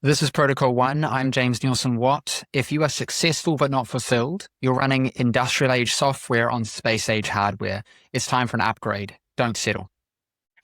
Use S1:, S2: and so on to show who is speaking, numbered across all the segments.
S1: This is Protocol One. I'm James Nielsen Watt. If you are successful but not fulfilled, you're running industrial age software on space age hardware. It's time for an upgrade. Don't settle.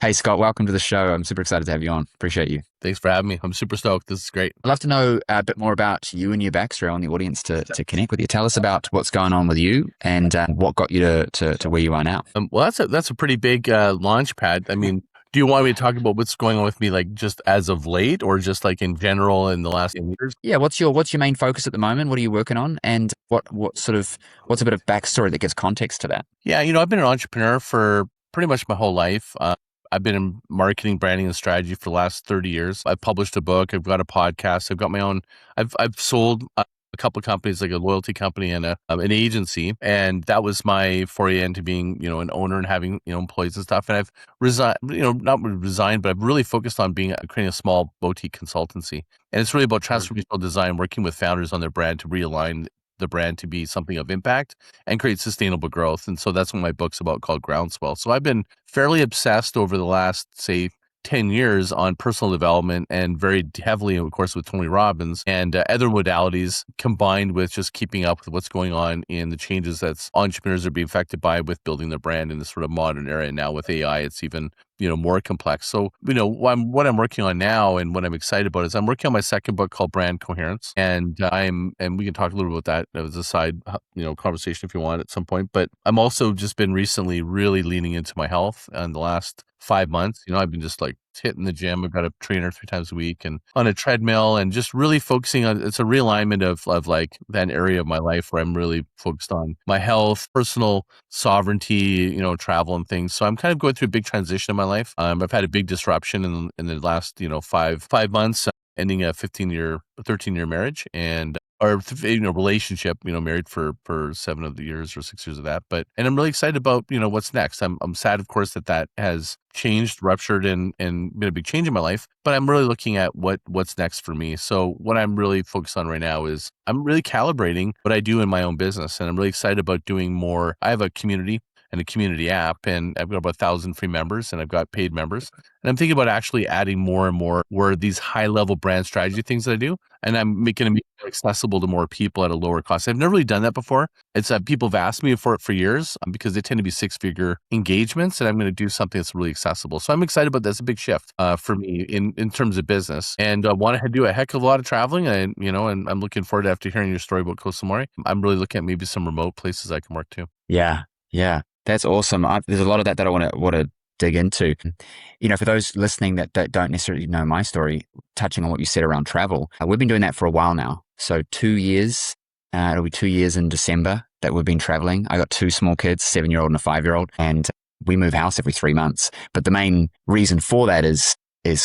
S2: Hey, Scott, welcome to the show. I'm super excited to have you on. Appreciate you.
S3: Thanks for having me. I'm super stoked. This is great.
S2: I'd love to know a bit more about you and your backstory. I want the audience to connect with you. Tell us about what's going on with you and what got you to where you are now.
S3: Well, that's a pretty big launch pad. I mean, do you want me to talk about what's going on with me, like just as of late, or just like in general in the last 10 years?
S2: Yeah, what's your main focus at the moment? What are you working on? And what's a bit of backstory that gives context to that?
S3: Yeah, I've been an entrepreneur for pretty much my whole life. I've been in marketing, branding, and strategy for the last 30 years. I've published a book. I've got a podcast. I've got my own. I've sold a couple of companies, like a loyalty company and an agency, and that was my foray into being, an owner and having, employees and stuff. And I've resigned, not resigned, but I've really focused on creating a small boutique consultancy. And it's really about transformational design, working with founders on their brand to realign the brand to be something of impact and create sustainable growth. And so that's what my book's about, called Groundswell. So I've been fairly obsessed over the last, say, 10 years on personal development, and very heavily, of course, with Tony Robbins and other modalities, combined with just keeping up with what's going on in the changes that entrepreneurs are being affected by with building their brand in this sort of modern era. And now with AI, it's even more complex. So, what I'm working on now and what I'm excited about is I'm working on my second book called Brand Coherence. And we can talk a little bit about that as a side, conversation if you want at some point. But I'm also just been recently really leaning into my health in the last 5 months. I've been just like hitting the gym. I've got a trainer 3 times a week and on a treadmill, and just really focusing on, it's a realignment of like that area of my life where I'm really focused on my health, personal sovereignty, travel and things. So I'm kind of going through a big transition in my life. I've had a big disruption in the last, 5 months, ending a 13-year marriage and or relationship, married for 7 of the years or 6 years of that. And I'm really excited about, what's next. I'm sad, of course, that has changed, ruptured, and been a big change in my life. But I'm really looking at what's next for me. So what I'm really focused on right now is I'm really calibrating what I do in my own business. And I'm really excited about doing more. I have a community and a community app, and I've got about 1,000 free members, and I've got paid members. And I'm thinking about actually adding more and more where these high level brand strategy things that I do, and I'm making them accessible to more people at a lower cost. I've never really done that before. It's people have asked me for it for years because they tend to be 6-figure engagements, and I'm going to do something that's really accessible. So I'm excited about that. It's a big shift for me in terms of business, and want to do a heck of a lot of traveling. And and I'm looking forward to, after hearing your story about Costa Mori, I'm really looking at maybe some remote places I can work too.
S2: Yeah. That's awesome. There's a lot of that I want to dig into. For those listening that don't necessarily know my story, touching on what you said around travel, we've been doing that for a while now. So 2 years, it'll be 2 years in December that we've been traveling. I got 2 small kids, 7-year-old and a 5-year-old, and we move house every 3 months. But the main reason for that is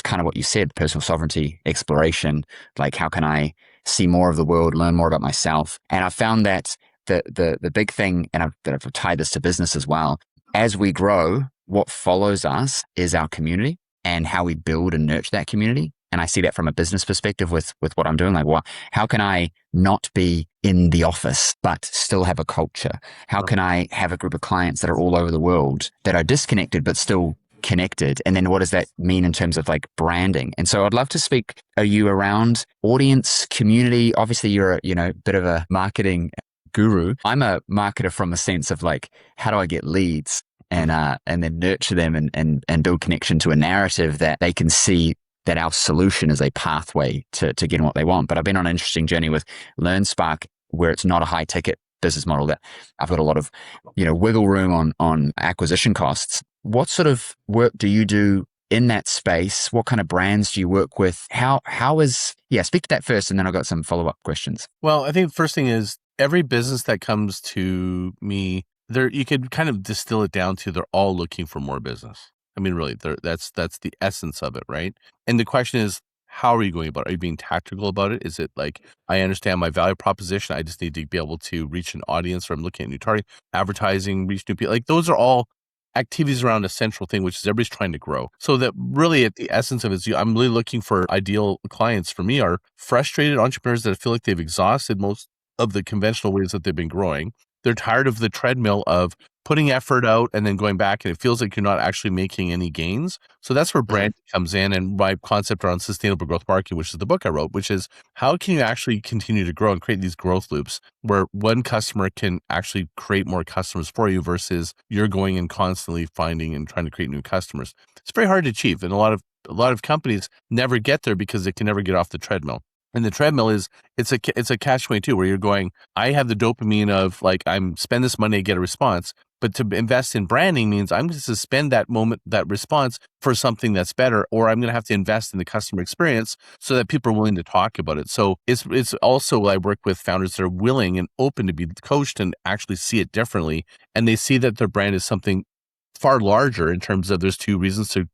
S2: kind of what you said, personal sovereignty, exploration. Like, how can I see more of the world, learn more about myself? And I found that the big thing, and I've tied this to business as well, as we grow, what follows us is our community and how we build and nurture that community. And I see that from a business perspective with what I'm doing. Like, how can I not be in the office, but still have a culture? How can I have a group of clients that are all over the world that are disconnected, but still connected? And then what does that mean in terms of like branding? And so I'd love to speak, are you around audience, community? Obviously you're a bit of a marketing guru. I'm a marketer from the sense of like, how do I get leads and then nurture them and build connection to a narrative that they can see that our solution is a pathway to getting what they want. But I've been on an interesting journey with LearnSpark, where it's not a high ticket business model, that I've got a lot of, wiggle room on acquisition costs. What sort of work do you do in that space? What kind of brands do you work with? Speak to that first, and then I've got some follow-up questions.
S3: Well, I think the first thing is, every business that comes to me, you could kind of distill it down to, they're all looking for more business. I mean, really, that's the essence of it, right? And the question is, how are you going about it? Are you being tactical about it? Is it like, I understand my value proposition, I just need to be able to reach an audience, or I'm looking at new target, advertising, reach new people. Like, those are all activities around a central thing, which is everybody's trying to grow. So that really, at the essence of it, I'm really looking for ideal clients for me are frustrated entrepreneurs that feel like they've exhausted most of the conventional ways that they've been growing. They're tired of the treadmill of putting effort out and then going back, and it feels like you're not actually making any gains. So that's where brand comes in, and my concept around sustainable growth marketing, which is the book I wrote, which is how can you actually continue to grow and create these growth loops where one customer can actually create more customers for you versus you're going and constantly finding and trying to create new customers. It's very hard to achieve, and a lot of companies never get there because they can never get off the treadmill. And the treadmill it's a catch-22 where you're going, I have the dopamine of like, I'm spend this money to get a response. But to invest in branding means I'm going to suspend that moment, that response for something that's better, or I'm going to have to invest in the customer experience so that people are willing to talk about it. So it's also, I work with founders that are willing and open to be coached and actually see it differently. And they see that their brand is something far larger in terms of there's two reasons to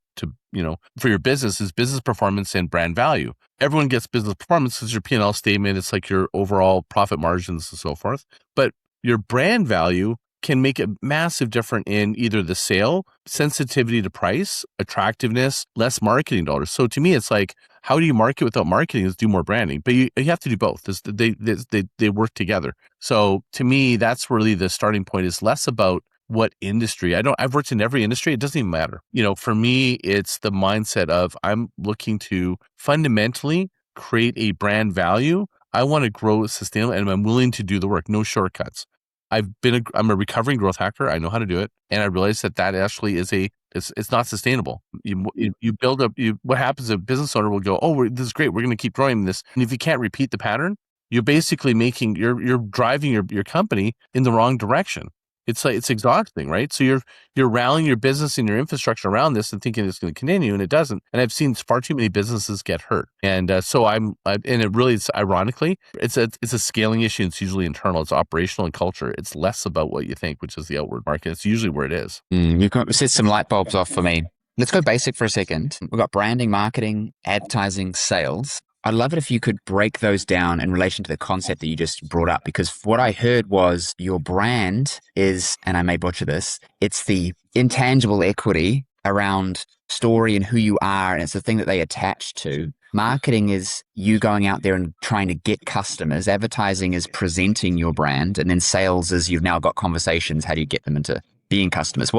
S3: for your business is business performance and brand value. Everyone gets business performance because your P&L statement, it's like your overall profit margins and so forth. But your brand value can make a massive difference in either the sale, sensitivity to price, attractiveness, less marketing dollars. So to me, it's like, how do you market without marketing is do more branding, but you have to do both. They work together. So to me, that's really the starting point is less about what industry. I've worked in every industry. It doesn't even matter. For me, it's the mindset of I'm looking to fundamentally create a brand value. I want to grow sustainable and I'm willing to do the work. No shortcuts. I'm a recovering growth hacker. I know how to do it. And I realized that actually is it's not sustainable. You build up, what happens, a business owner will go, oh, this is great. We're going to keep growing this. And if you can't repeat the pattern, you're basically you're driving your company in the wrong direction. It's like, it's exhausting, right? So you're rallying your business and your infrastructure around this and thinking it's going to continue, and it doesn't. And I've seen far too many businesses get hurt. And so and it really is, ironically, it's a scaling issue. It's usually internal. It's operational and culture. It's less about what you think, which is the outward market. It's usually where it is.
S2: You set some light bulbs off for me. Let's go basic for a second. We've got branding, marketing, advertising, sales. I'd love it if you could break those down in relation to the concept that you just brought up, because what I heard was your brand is, and I may butcher this, it's the intangible equity around story and who you are, and it's the thing that they attach to. Marketing is you going out there and trying to get customers. Advertising is presenting your brand, and then sales is you've now got conversations. How do you get them into being customers?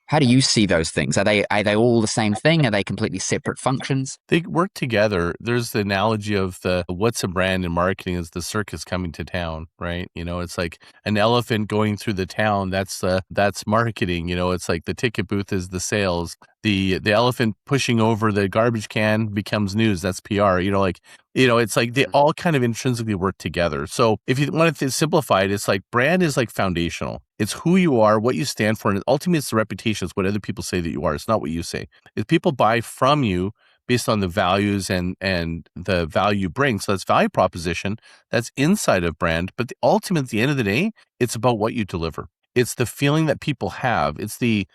S2: How do you see those things? Are they all the same thing? Are they completely separate functions?
S3: They work together. There's the analogy of what's a brand in marketing is the circus coming to town, right? It's like an elephant going through the town. That's marketing. It's like the ticket booth is the sales. The elephant pushing over the garbage can becomes news. That's PR. It's like they all kind of intrinsically work together. So if you want to simplify it, it's like brand is like foundational. It's who you are, what you stand for, and ultimately it's the reputation. It's what other people say that you are. It's not what you say. If people buy from you based on the values and the value you bring, so that's value proposition, that's inside of brand. But ultimately, at the end of the day, it's about what you deliver. It's the feeling that people have. It's the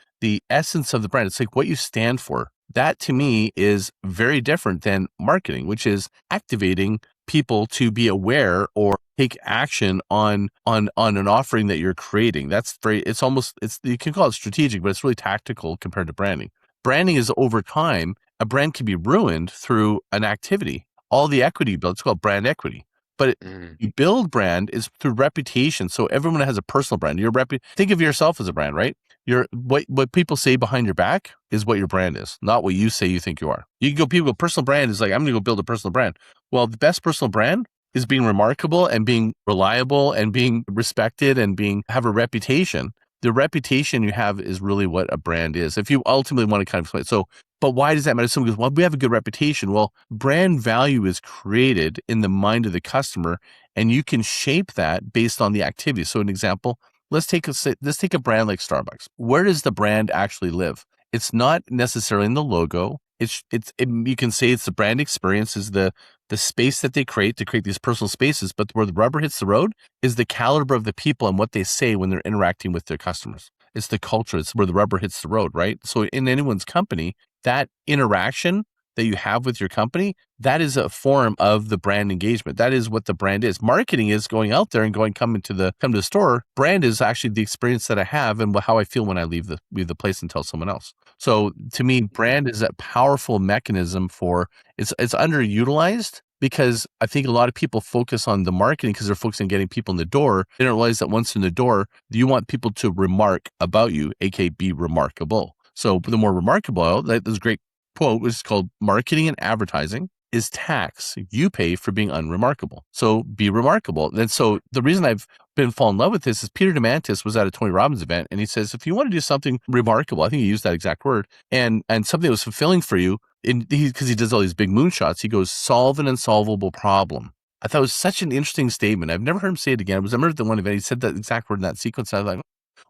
S3: essence of the brand. It's like what you stand for. That to me is very different than marketing, which is activating people to be aware or take action on an offering that you're creating. You can call it strategic, but it's really tactical compared to branding. Branding is over time, a brand can be ruined through an activity. All the equity you build, it's called brand equity. But you build brand is through reputation. So everyone has a personal brand. Think of yourself as a brand, right? What people say behind your back is what your brand is, not what you say you think you are. People go, personal brand is like, I'm going to go build a personal brand. Well, the best personal brand is being remarkable and being reliable and being respected and have a reputation. The reputation you have is really what a brand is. If you ultimately want to kind of explain it. So, but why does that matter? Someone goes, well, we have a good reputation. Well, brand value is created in the mind of the customer, and you can shape that based on the activity. So an example, let's take a brand like Starbucks. Where does the brand actually live? It's not necessarily in the logo. You can say it's the brand experience, is the space that they create to create these personal spaces. But where the rubber hits the road is the caliber of the people and what they say when they're interacting with their customers. It's the culture. It's where the rubber hits the road, right? So in anyone's company, that interaction that you have with your company, that is a form of the brand engagement. That is what the brand is. Marketing is going out there and come to the store. Brand is actually the experience that I have and how I feel when I leave the place and tell someone else. So to me, brand is a powerful mechanism it's underutilized because I think a lot of people focus on the marketing because they're focusing on getting people in the door. They don't realize that once in the door, you want people to remark about you, aka be remarkable. So the more remarkable, there's a great quote, which is called marketing and advertising is tax you pay for being unremarkable. So be remarkable. And so the reason I've been falling in love with this is Peter DeMantis was at a Tony Robbins event and he says, if you want to do something remarkable, I think he used that exact word, and something that was fulfilling for you, because he does all these big moonshots, he goes, solve an unsolvable problem. I thought it was such an interesting statement. I've never heard him say it again. I remember at the one event, he said that exact word in that sequence. I was like,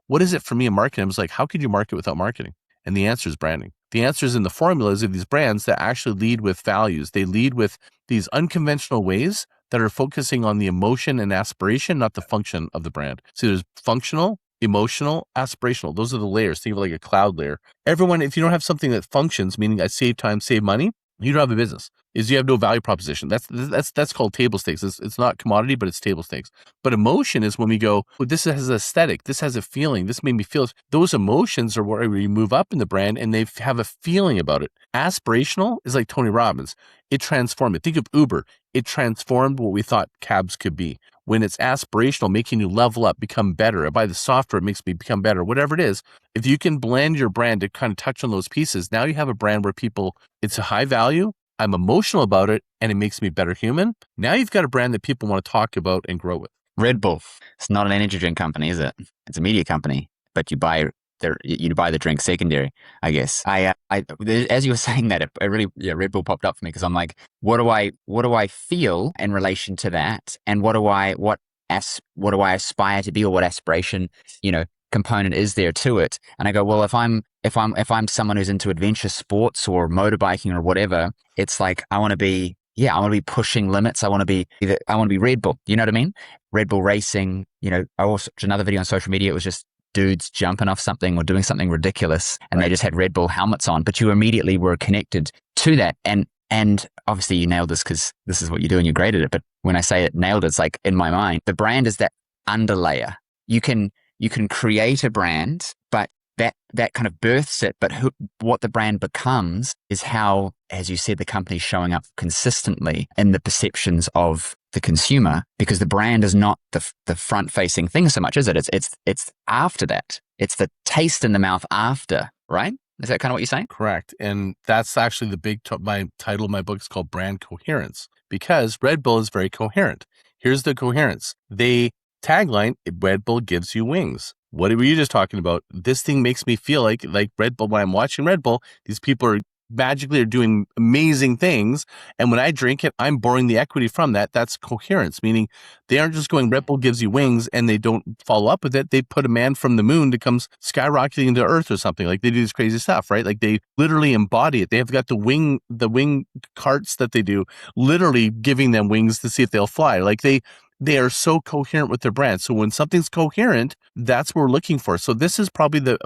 S3: what is it for me in marketing? I was like, how could you market without marketing? And the answer is branding. The answer is in the formulas of these brands that actually lead with values. They lead with these unconventional ways that are focusing on the emotion and aspiration, not the function of the brand. So there's functional, emotional, aspirational. Those are the layers. Think of it like a cloud layer. Everyone, if you don't have something that functions, meaning I save time, save money, you don't have a business. You have no value proposition. That's called table stakes. It's not commodity, but it's table stakes. But emotion is when we go, well, this has an aesthetic, this has a feeling, this made me feel. Those emotions are where you move up in the brand and they have a feeling about it. Aspirational is like Tony Robbins. It transformed it. Think of Uber. It transformed what we thought cabs could be. When it's aspirational, making you level up, become better. I buy the software, it makes me become better, whatever it is. If you can blend your brand to kind of touch on those pieces, now you have a brand where it's a high value, I'm emotional about it, and it makes me a better human. Now you've got a brand that people want to talk about and grow with.
S2: Red Bull. It's not an energy drink company, is it? It's a media company, but you buy the drink secondary, I guess. As you were saying that, Red Bull popped up for me because I'm like, what do I feel in relation to that, and what do I aspire to be, or what aspiration, component is there to it? And I go, well, if I'm someone who's into adventure sports or motorbiking or whatever, it's like I want to be pushing limits. I want to be Red Bull. You know what I mean? Red Bull racing. I also watched another video on social media. It was just dudes jumping off something or doing something ridiculous, and They just had Red Bull helmets on, but you immediately were connected to that. And obviously you nailed this because this is what you do and you're great at it. But when I say it nailed, it's like in my mind, the brand is that underlayer. You can create a brand, but that kind of births it. But what the brand becomes is how, as you said, the company's showing up consistently in the perceptions of the consumer, because the brand is not the front-facing thing so much, is it? It's after that. It's the taste in the mouth after, right? Is that kind of what you're saying?
S3: Correct. And that's actually my title of my book is called Brand Coherence, because Red Bull is very coherent. Here's the coherence. Tagline, Red Bull gives you wings. What were you just talking about? This thing makes me feel like Red Bull. When I'm watching Red Bull, these people are magically doing amazing things. And when I drink it, I'm borrowing the equity from that. That's coherence, meaning they aren't just going, Red Bull gives you wings, and they don't follow up with it. They put a man from the moon that comes skyrocketing into Earth or something. Like, they do this crazy stuff, right? Like, they literally embody it. They have got the wing carts that they do, literally giving them wings to see if they'll fly. Like, they are so coherent with their brand. So when something's coherent, that's what we're looking for. So this is probably the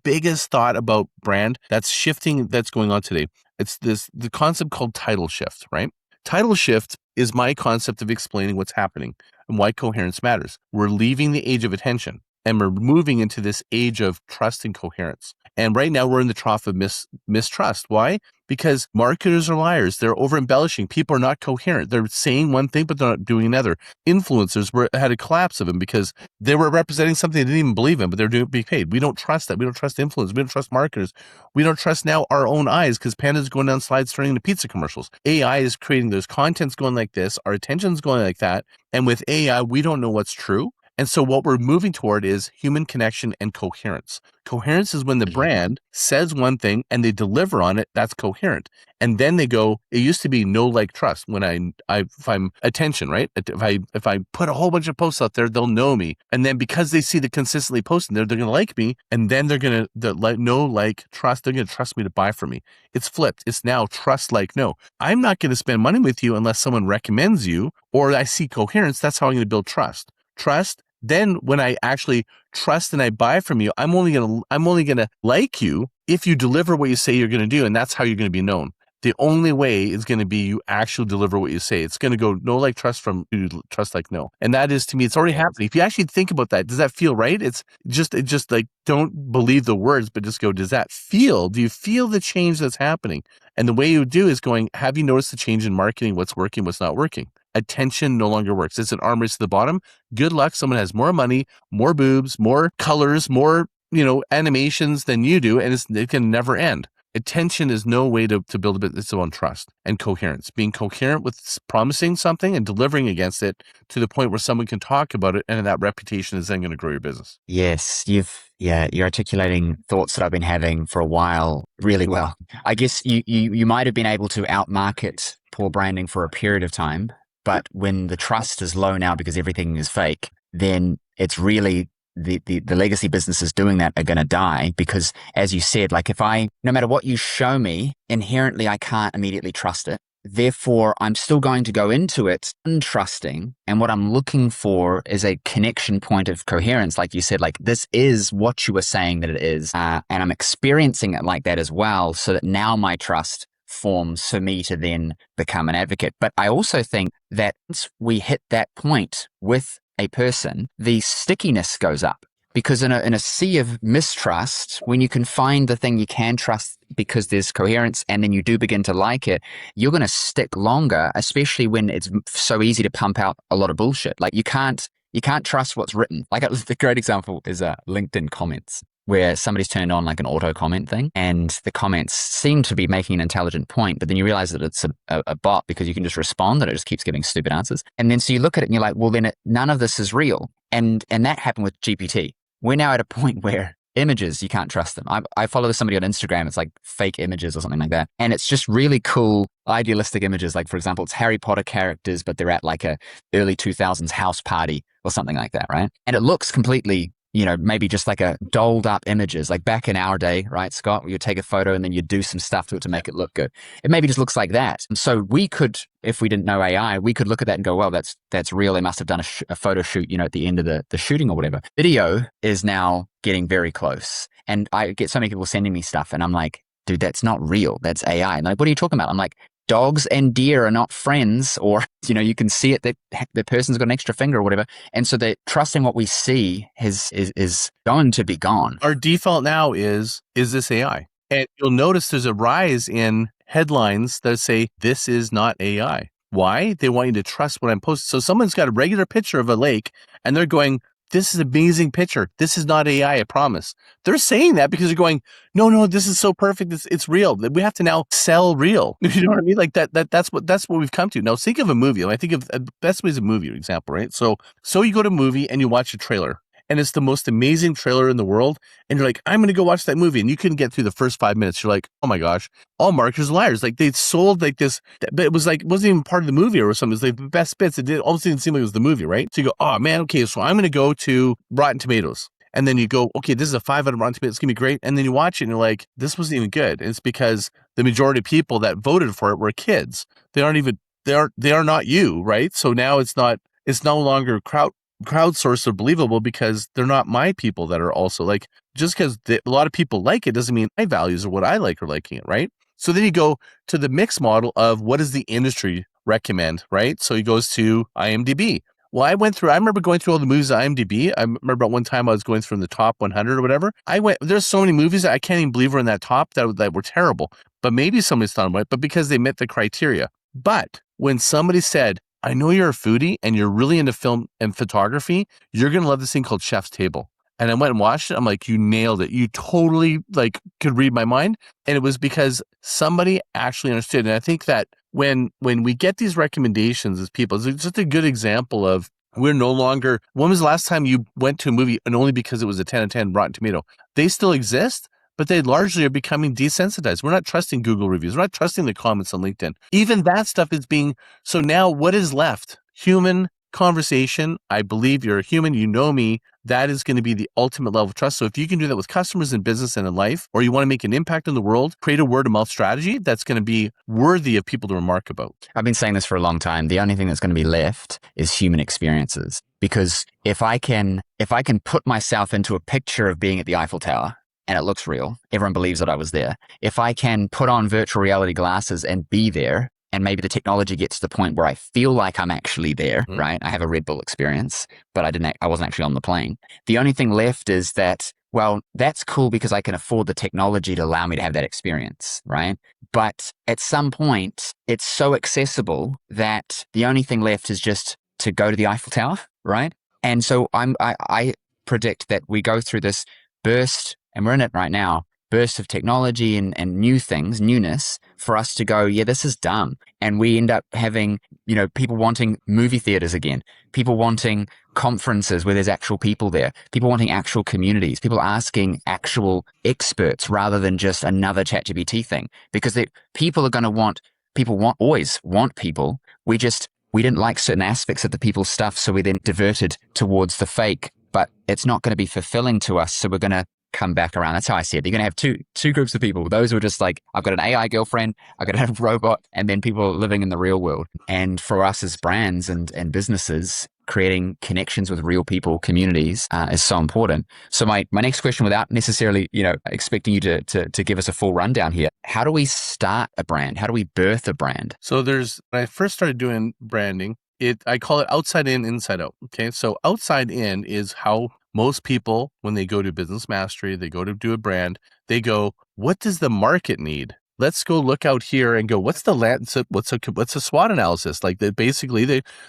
S3: biggest thought about brand that's shifting, that's going on today. It's the concept called tidal shift, right? Tidal shift is my concept of explaining what's happening and why coherence matters. We're leaving the age of attention and we're moving into this age of trust and coherence. And right now we're in the trough of mistrust. Why? Because marketers are liars. They're over embellishing. People are not coherent. They're saying one thing, but they're not doing another. Influencers had a collapse of them because they were representing something they didn't even believe in, but they're being paid. We don't trust that. We don't trust influencers. We don't trust marketers. We don't trust now our own eyes, because Panda's going down slides turning into pizza commercials. AI is creating those contents going like this. Our attention's going like that. And with AI, we don't know what's true. And so what we're moving toward is human connection and coherence. Coherence is when the brand says one thing and they deliver on it. That's coherent. And then they go, it used to be know, like, trust. When if I'm attention, right? If I put a whole bunch of posts out there, they'll know me. And then because they see the consistently posting there, they're going to like me. And then they're going to know, like, trust. They're going to trust me to buy from me. It's flipped. It's now trust, like, no. I'm not going to spend money with you unless someone recommends you or I see coherence. That's how I'm going to build trust. Trust. Then when I actually trust and I buy from you, I'm only gonna like you if you deliver what you say you're gonna do, and that's how you're gonna be known. The only way is going to be you actually deliver what you say. It's going to go no like trust from trust like no. And that is, to me, it's already happening. If you actually think about that, does that feel right? It just like, don't believe the words, but just go, do you feel the change that's happening? And the way you do is going, have you noticed the change in marketing? What's working, what's not working? Attention no longer works. It's an arm race to the bottom. Good luck. Someone has more money, more boobs, more colors, more, animations than you do. And it can never end. Attention is no way to build a business. It's on trust and coherence. Being coherent with promising something and delivering against it to the point where someone can talk about it, and that reputation is then going to grow your business.
S2: Yes, you're articulating thoughts that I've been having for a while really well. I guess you might have been able to outmarket poor branding for a period of time, but when the trust is low now because everything is fake, then it's really the legacy businesses doing that are going to die because, as you said, like no matter what you show me, inherently I can't immediately trust it. Therefore, I'm still going to go into it untrusting. And what I'm looking for is a connection point of coherence. Like you said, like this is what you were saying that it is. And I'm experiencing it like that as well. So that now my trust forms for me to then become an advocate. But I also think that once we hit that point with a person, the stickiness goes up. Because in a sea of mistrust, when you can find the thing you can trust because there's coherence and then you do begin to like it, you're going to stick longer, especially when it's so easy to pump out a lot of bullshit. Like you can't trust what's written. Like the great example is LinkedIn comments, where somebody's turned on like an auto comment thing and the comments seem to be making an intelligent point, but then you realize that it's a bot because you can just respond, that it just keeps giving stupid answers. And then so you look at it and you're like, well, then none of this is real. And that happened with GPT. We're now at a point where images, you can't trust them. I follow somebody on Instagram. It's like fake images or something like that. And it's just really cool, idealistic images. Like, for example, it's Harry Potter characters, but they're at like a early 2000s house party or something like that, right? And it looks completely, maybe just like a dolled up images, like back in our day, right, Scott, where you take a photo and then you do some stuff to it to make it look good. It maybe just looks like that. And so we could, if we didn't know AI, we could look at that and go, well, that's real. They must have done a photo shoot, at the end of the shooting or whatever. Video is now getting very close. And I get so many people sending me stuff and I'm like, dude, that's not real. That's AI. And like, what are you talking about? I'm like, dogs and deer are not friends, or, you can see it that the person's got an extra finger or whatever. And so that trusting what we see is going to be gone.
S3: Our default now is this AI? And you'll notice there's a rise in headlines that say, this is not AI. Why? They want you to trust what I'm posting. So someone's got a regular picture of a lake and they're going, this is an amazing picture. This is not AI, I promise. They're saying that because they're going, no, this is so perfect. It's real. We have to now sell real. You know what I mean? Like that's what we've come to. Now think of a movie. I think of the best way is a movie example, right? So you go to a movie and you watch a trailer. And it's the most amazing trailer in the world. And you're like, I'm going to go watch that movie. And you couldn't get through the first 5 minutes. You're like, oh my gosh, all marketers are liars. Like they sold like this, but it wasn't even part of the movie or something. It was like the best bits. It almost didn't seem like it was the movie, right? So you go, oh man, okay, so I'm going to go to Rotten Tomatoes. And then you go, okay, this is a 5 out of Rotten Tomatoes. It's going to be great. And then you watch it and you're like, this wasn't even good. And it's because the majority of people that voted for it were kids. They are not you, right? So now it's no longer crowdsourced or believable because they're not my people that are also like, just because a lot of people like it doesn't mean my values or what I like are liking it, right? So then you go to the mixed model of what does the industry recommend, right? So he goes to IMDb. Well, I remember going through all the movies on IMDb. I remember at one time I was going through the top 100 or whatever. There's so many movies that I can't even believe were in that top that were terrible, but maybe somebody's thought about it, but because they met the criteria. But when somebody said, I know you're a foodie and you're really into film and photography, you're going to love this thing called Chef's Table. And I went and watched it. I'm like, you nailed it. You totally could read my mind. And it was because somebody actually understood. And I think that when we get these recommendations as people, it's just a good example of we're no longer, when was the last time you went to a movie and only because it was a 10 out of 10 Rotten Tomato? They still exist, but they largely are becoming desensitized. We're not trusting Google reviews. We're not trusting the comments on LinkedIn. Even that stuff is being, so now what is left? Human conversation. I believe you're a human. You know me. That is going to be the ultimate level of trust. So if you can do that with customers in business and in life, or you want to make an impact in the world, create a word of mouth strategy that's going to be worthy of people to remark about.
S2: I've been saying this for a long time. The only thing that's going to be left is human experiences. Because if I can put myself into a picture of being at the Eiffel Tower, and it looks real, everyone believes that I was there. If I can put on virtual reality glasses and be there, and maybe the technology gets to the point where I feel like I'm actually there, right? I have a Red Bull experience, but I wasn't actually on the plane. The only thing left is that, well, that's cool because I can afford the technology to allow me to have that experience, right? But at some point, it's so accessible that the only thing left is just to go to the Eiffel Tower, right? And so I predict that we go through this burst, and we're in it right now, burst of technology and new things, newness, for us to go, yeah, this is dumb. And we end up having, people wanting movie theaters again, people wanting conferences where there's actual people there, people wanting actual communities, people asking actual experts rather than just another ChatGPT thing. Because people are going to always want people. We didn't like certain aspects of the people's stuff, so we then diverted towards the fake, but it's not going to be fulfilling to us, so we're going to come back around. That's how I see it. You're going to have two groups of people. Those who are just like, I've got an AI girlfriend, I've got a robot, and then people living in the real world. And for us as brands and businesses, creating connections with real people, communities, is so important. So my next question, without necessarily, expecting you to give us a full rundown here, how do we start a brand? How do we birth a brand?
S3: So when I first started doing branding, I call it outside in, inside out. Okay. So outside in is how most people, when they go to business mastery, they go to do a brand, they go, what does the market need? Let's go look out here and go, what's a SWOT analysis? Like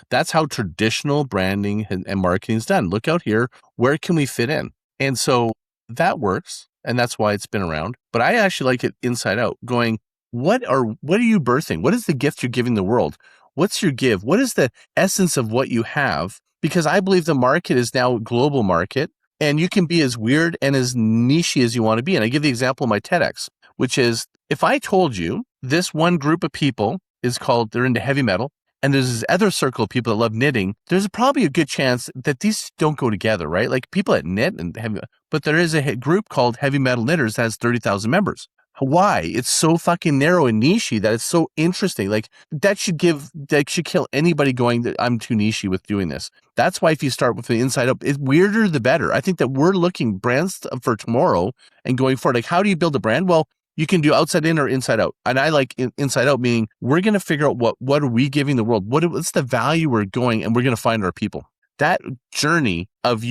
S3: that's how traditional branding and marketing is done. Look out here. Where can we fit in? And so that works. And that's why it's been around. But I actually like it inside out, going, what are you birthing? What is the gift you're giving the world? What's your give? What is the essence of what you have? Because I believe the market is now a global market, and you can be as weird and as nichey as you want to be. And I give the example of my TEDx, which is, if I told you this one group of people they're into heavy metal, and there's this other circle of people that love knitting, there's probably a good chance that these don't go together, right? Like people that knit and but there is a group called Heavy Metal Knitters that has 30,000 members. Why? It's so fucking narrow and nichey that it's so interesting. Like that should kill anybody going that I'm too nichey with doing this. That's why if you start with the inside up, it's weirder the better. I think that we're looking brands for tomorrow and going forward. Like, how do you build a brand? Well, you can do outside in or inside out. And I like inside out, meaning we're going to figure out what are we giving the world? What's the value we're going, and we're going to find our people. That journey of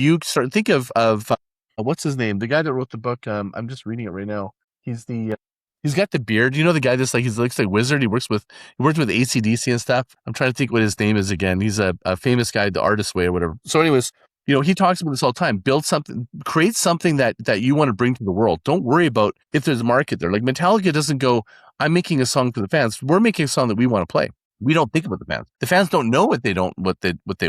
S3: think of what's his name? The guy that wrote the book. I'm just reading it right now. He's got the beard. You know, the guy that's like, he looks like a wizard. He worked with AC/DC and stuff. I'm trying to think what his name is again. He's a famous guy, the artist way or whatever. So anyways, he talks about this all the time. Build something, create something that you want to bring to the world. Don't worry about if there's a market there. Like Metallica doesn't go, I'm making a song for the fans. We're making a song that we want to play. We don't think about the fans. The fans don't know what they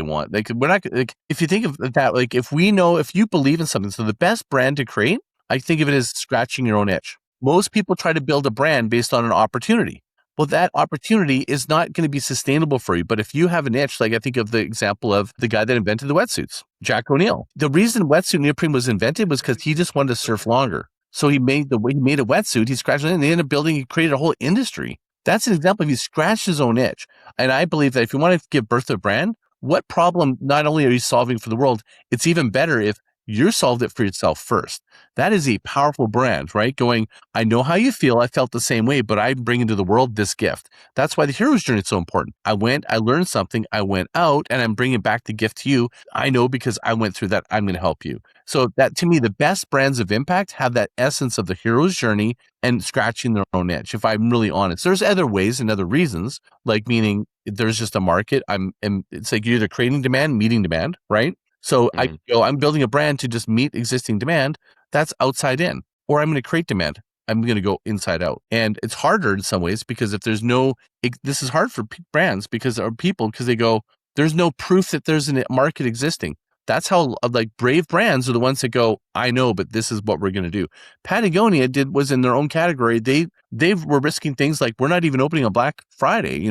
S3: want. Like, we're not, like, if you think of that, like, if you believe in something, so the best brand to create, I think of it as scratching your own itch. Most people try to build a brand based on an opportunity. Well, that opportunity is not going to be sustainable for you. But if you have an itch, like I think of the example of the guy that invented the wetsuits, Jack O'Neill. The reason wetsuit neoprene was invented was because he just wanted to surf longer. So he made a wetsuit, he scratched it, and they ended up he created a whole industry. That's an example of he scratched his own itch. And I believe that if you want to give birth to a brand, what problem not only are you solving for the world, it's even better if you solved it for yourself first. That is a powerful brand, right? Going, I know how you feel. I felt the same way, but I bring into the world this gift. That's why the hero's journey is so important. I learned something, I went out, and I'm bringing back the gift to you. I know because I went through that, I'm going to help you. So that, to me, the best brands of impact have that essence of the hero's journey and scratching their own itch. If I'm really honest, there's other ways and other reasons, like meaning there's just a market. It's like you're either creating demand, meeting demand, right? So I'm building a brand to just meet existing demand. That's outside in. Or I'm going to create demand. I'm going to go inside out. And it's harder in some ways because if there's this is hard for brands because they go, there's no proof that there's a market existing. That's how like brave brands are the ones that go, I know, but this is what we're going to do. Patagonia was in their own category. They were risking things like we're not even opening on Black Friday,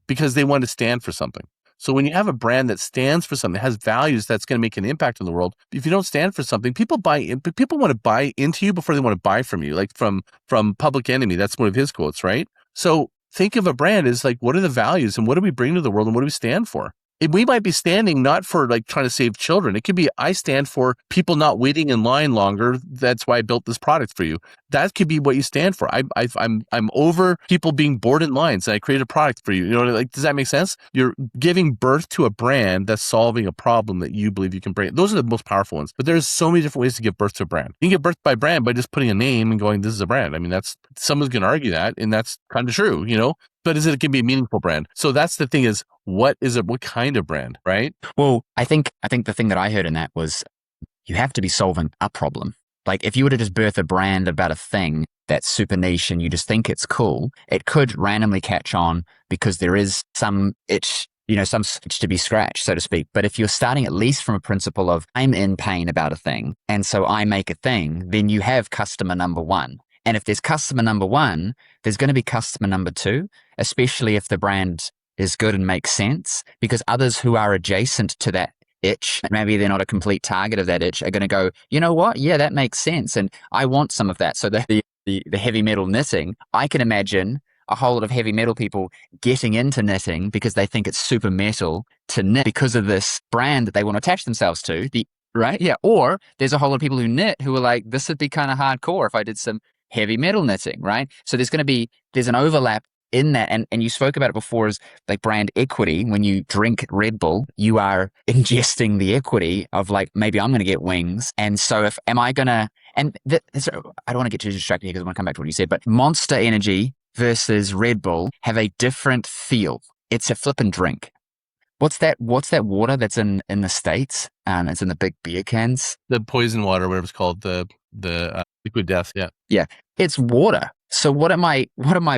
S3: because they want to stand for something. So when you have a brand that stands for something, has values that's going to make an impact in the world, if you don't stand for something, people want to buy into you before they want to buy from you. Like from Public Enemy, that's one of his quotes, right? So think of a brand as like, what are the values and what do we bring to the world and what do we stand for? we might be standing not for like trying to save children. It could be, I stand for people not waiting in line longer. That's why I built this product for you. That could be what you stand for. I'm over people being bored in lines, and I create a product for you. You know, like, does that make sense? You're giving birth to a brand that's solving a problem that you believe you can bring. Those are the most powerful ones. But there's so many different ways to give birth to a brand. You can give birth by brand by just putting a name and going, this is a brand. I mean, someone's going to argue that, and that's kind of true, you know? But it can be a meaningful brand. So that's the thing is, what is it? What kind of brand, right?
S2: Well, I think the thing that I heard in that was you have to be solving a problem. Like if you were to just birth a brand about a thing that's super niche and you just think it's cool, it could randomly catch on because there is some itch, some itch to be scratched, so to speak. But if you're starting at least from a principle of I'm in pain about a thing, and so I make a thing, then you have customer number one. And if there's customer number one, there's going to be customer number two, especially if the brand is good and makes sense, because others who are adjacent to that itch, maybe they're not a complete target of that itch, are going to go, you know what? Yeah, that makes sense. And I want some of that. So the heavy metal knitting, I can imagine a whole lot of heavy metal people getting into knitting because they think it's super metal to knit because of this brand that they want to attach themselves to. Right? Yeah. Or there's a whole lot of people who knit who are like, this would be kind of hardcore if I did some heavy metal knitting, right? So there's an overlap in that. And you spoke about it before as like brand equity. When you drink Red Bull, you are ingesting the equity of like, maybe I'm going to get wings. And so I don't want to get too distracted here because I want to come back to what you said, but Monster Energy versus Red Bull have a different feel. It's a flippin' drink. What's that water that's in the States? It's in the big beer cans.
S3: The poison water, whatever it's called, the liquid death. Yeah.
S2: Yeah. It's water. So what am I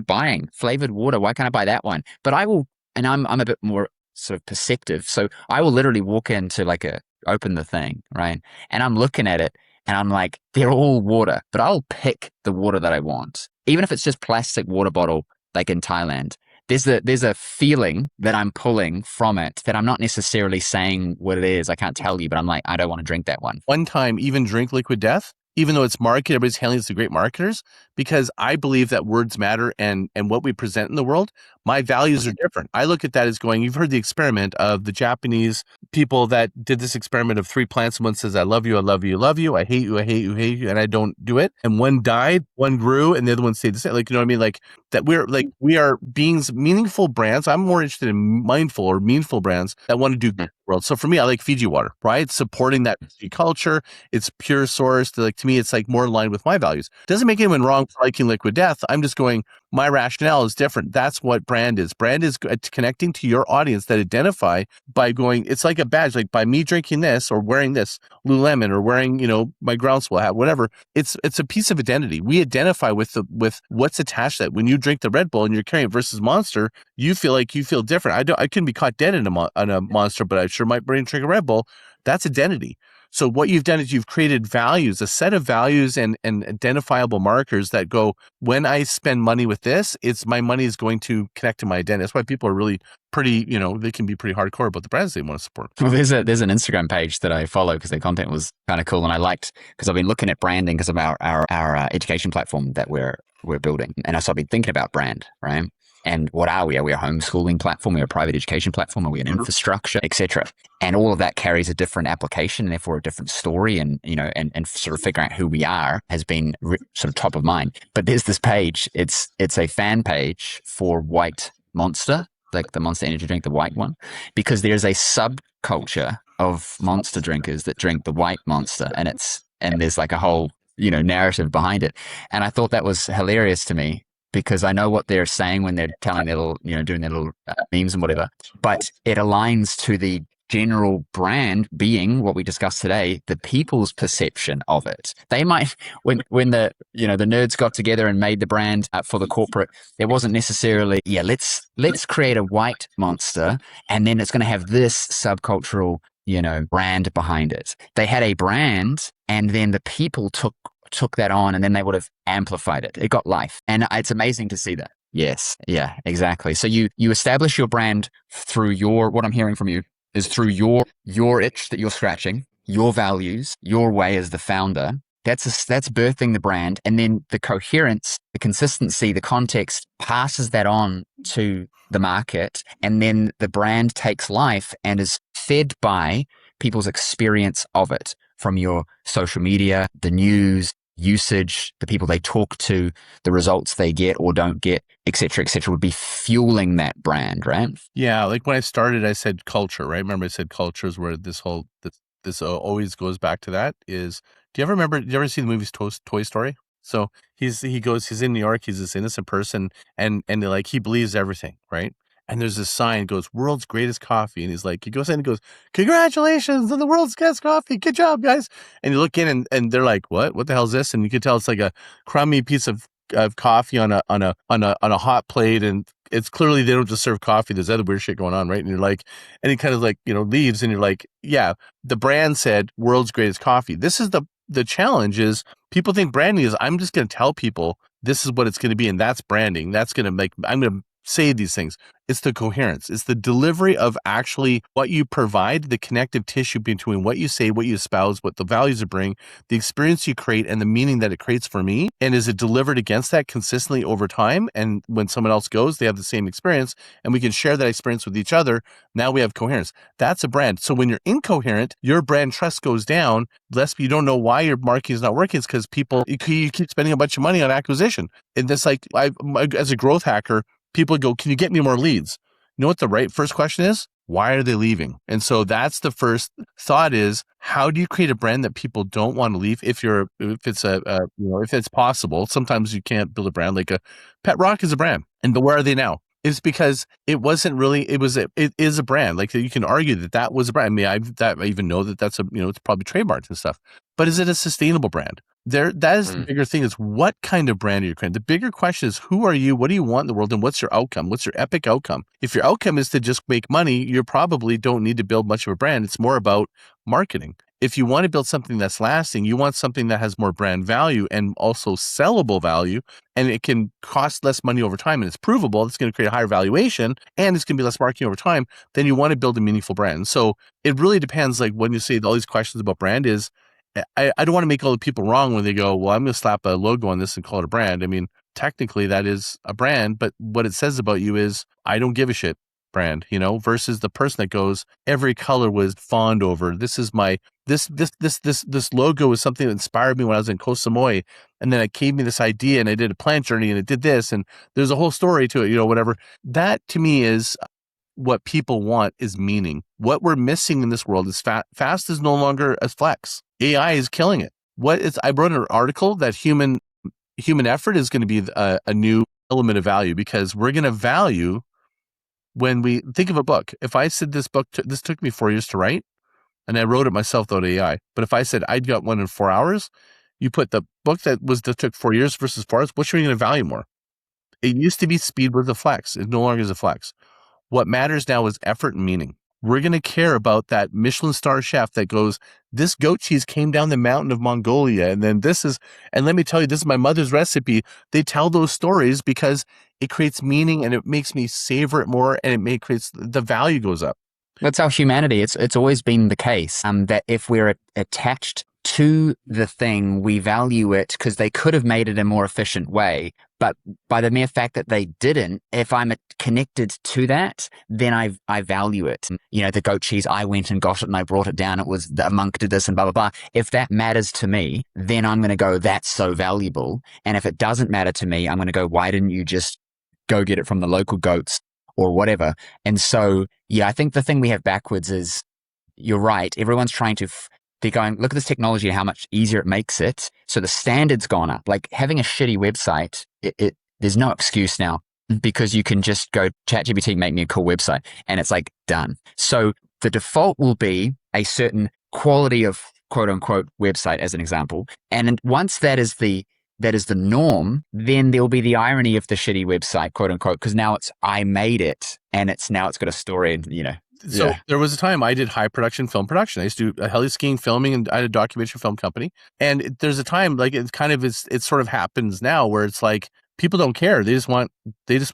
S2: buying? Flavored water. Why can't I buy that one? But I will, and I'm a bit more sort of perceptive. So I will literally walk into open the thing, right? And I'm looking at it and I'm like, they're all water, but I'll pick the water that I want. Even if it's just plastic water bottle, like in Thailand. There's a feeling that I'm pulling from it that I'm not necessarily saying what it is. I can't tell you, but I'm like, I don't want to drink that one.
S3: One time, even drink liquid death, even though it's marketed, everybody's hailing us as great marketers, because I believe that words matter and what we present in the world, my values are different. I look at that as going, you've heard the experiment of the Japanese people that did this experiment of 3 plants. One says, I love you, I love you, I love you, I hate you, I hate you, I hate you, and I don't do it. And one died, one grew, and the other one stayed the same. Like, you know what I mean? Like that we are beings, meaningful brands. I'm more interested in mindful or meaningful brands that want to do good in the world. So for me, I like Fiji water, right? Supporting that culture. It's pure source. To me, it's like more in line with my values. Doesn't make anyone wrong for liking liquid death. I'm just going, my rationale is different. That's what brand is. Brand is connecting to your audience that identify by going, it's like a badge, like by me drinking this or wearing this Lululemon or wearing, my Groundswell hat, whatever. It's a piece of identity. We identify with what's attached to that. When you drink the Red Bull and you're carrying it versus Monster, you feel different. I couldn't be caught dead in a Monster, but I sure might drink a Red Bull. That's identity. So what you've done is you've created values, a set of values and identifiable markers that go, when I spend money with this, my money is going to connect to my identity. That's why people are really pretty, they can be pretty hardcore about the brands they want to support.
S2: Well, there's an Instagram page that I follow because their content was kind of cool. And I liked, because I've been looking at branding because of our education platform that we're building. And so I've been thinking about brand, right? And what are we? Are we a homeschooling platform? Are we a private education platform? Are we an infrastructure, etc.? And all of that carries a different application and therefore a different story. And, and sort of figuring out who we are has been sort of top of mind. But there's this page. It's a fan page for white Monster, like the Monster Energy drink, the white one, because there's a subculture of Monster drinkers that drink the white Monster, and there's like a whole, narrative behind it. And I thought that was hilarious to me, because I know what they're saying when they're telling their little, doing their little memes and whatever, but it aligns to the general brand being what we discussed today, the people's perception of it. They might, when the, the nerds got together and made the brand for the corporate, there wasn't necessarily, let's create a white Monster and then it's going to have this subcultural, brand behind it. They had a brand and then the people took that on and then they would have amplified it. It got life. And it's amazing to see that. Yes. Yeah, exactly. So you establish your brand through what I'm hearing from you is through your itch that you're scratching, your values, your way as the founder. That's birthing the brand. And then the coherence, the consistency, the context passes that on to the market. And then the brand takes life and is fed by people's experience of it, from your social media, the news, usage, the people they talk to, the results they get or don't get, et cetera, would be fueling that brand, right?
S3: Yeah. Like when I started, I said culture, right? Remember I said culture is where this always goes back to that is, do you ever see the movies Toy Story? So he's in New York, he's this innocent person and like, he believes everything, right? And there's this sign that goes, world's greatest coffee. And he goes in and goes, congratulations on the world's greatest coffee. Good job, guys. And you look in and they're like, what the hell is this? And you can tell it's like a crummy piece of coffee on a hot plate. And it's clearly, they don't just serve coffee. There's other weird shit going on. Right. And you're like, and he kind of like, leaves and you're like, yeah, the brand said world's greatest coffee. This is the challenge is people think branding is, I'm just going to tell people this is what it's going to be. And that's branding. That's going to make, I'm going to say these things. It's the coherence. It's the delivery of actually what you provide, the connective tissue between what you say, what you espouse, what the values you bring, the experience you create, and the meaning that it creates for me. And is it delivered against that consistently over time? And when someone else goes, they have the same experience and we can share that experience with each other. Now we have coherence. That's a brand. So when you're incoherent, your brand trust goes down. Less you don't know why your marketing is not working. It's because you keep spending a bunch of money on acquisition. And this, like, as a growth hacker, people go, can you get me more leads? You know what the first question is? Why are they leaving? And so that's the first thought is, how do you create a brand that people don't want to leave? If it's possible, sometimes you can't build a brand. Like a Pet Rock is a brand. But where are they now? It's because it is a brand. Like you can argue that was a brand. I mean, I even know that's it's probably trademarked and stuff, but is it a sustainable brand? That is the bigger thing is, what kind of brand are you creating? The bigger question is, who are you? What do you want in the world? And what's your outcome? What's your epic outcome? If your outcome is to just make money, you probably don't need to build much of a brand. It's more about marketing. If you want to build something that's lasting, you want something that has more brand value and also sellable value, and it can cost less money over time, and it's provable, it's going to create a higher valuation, and it's going to be less marketing over time, then you want to build a meaningful brand. So it really depends, like when you say all these questions about brand is, I don't want to make all the people wrong when they go, well, I'm going to slap a logo on this and call it a brand. I mean, technically that is a brand, but what it says about you is, I don't give a shit brand, versus the person that goes, every color was fawned over. This is this logo is something that inspired me when I was in Koh Samui. And then it gave me this idea and I did a plant journey and it did this. And there's a whole story to it, whatever. That to me is what people want, is meaning. What we're missing in this world is fast is no longer a flex. AI is killing it. I wrote an article that human effort is going to be a new element of value, because we're going to value when we think of a book. If I said this took me 4 years to write and I wrote it myself without AI, but if I said I'd got one in 4 hours, you put the book that took 4 years versus 4 hours, which are you going to value more? It used to be speed was a flex. It no longer is a flex. What matters now is effort and meaning. We're going to care about that Michelin star chef that goes, this goat cheese came down the mountain of Mongolia. And then and let me tell you, this is my mother's recipe. They tell those stories because it creates meaning and it makes me savor it more, and creates the value goes up.
S2: That's our humanity. It's always been the case that if we're attached to the thing, we value it because they could have made it a more efficient way. But by the mere fact that they didn't, if I'm connected to that, then I value it. The goat cheese, I went and got it and I brought it down. It was, a monk did this and blah, blah, blah. If that matters to me, then I'm going to go, that's so valuable. And if it doesn't matter to me, I'm going to go, why didn't you just go get it from the local goats or whatever? And so, I think the thing we have backwards is, you're right. Everyone's trying to... They're going, look at this technology and how much easier it makes it. So the standard's gone up. Like having a shitty website, there's no excuse now, because you can just go, ChatGPT, make me a cool website, and it's like done. So the default will be a certain quality of quote unquote website, as an example. And once that is the norm, then there'll be the irony of the shitty website, quote unquote, because now I made it, and it's got a story, and
S3: So there was a time I did high production film production. I used to do heli skiing filming, and I had a documentary film company. And there's a time, like it sort of happens now, where it's like people don't care. They just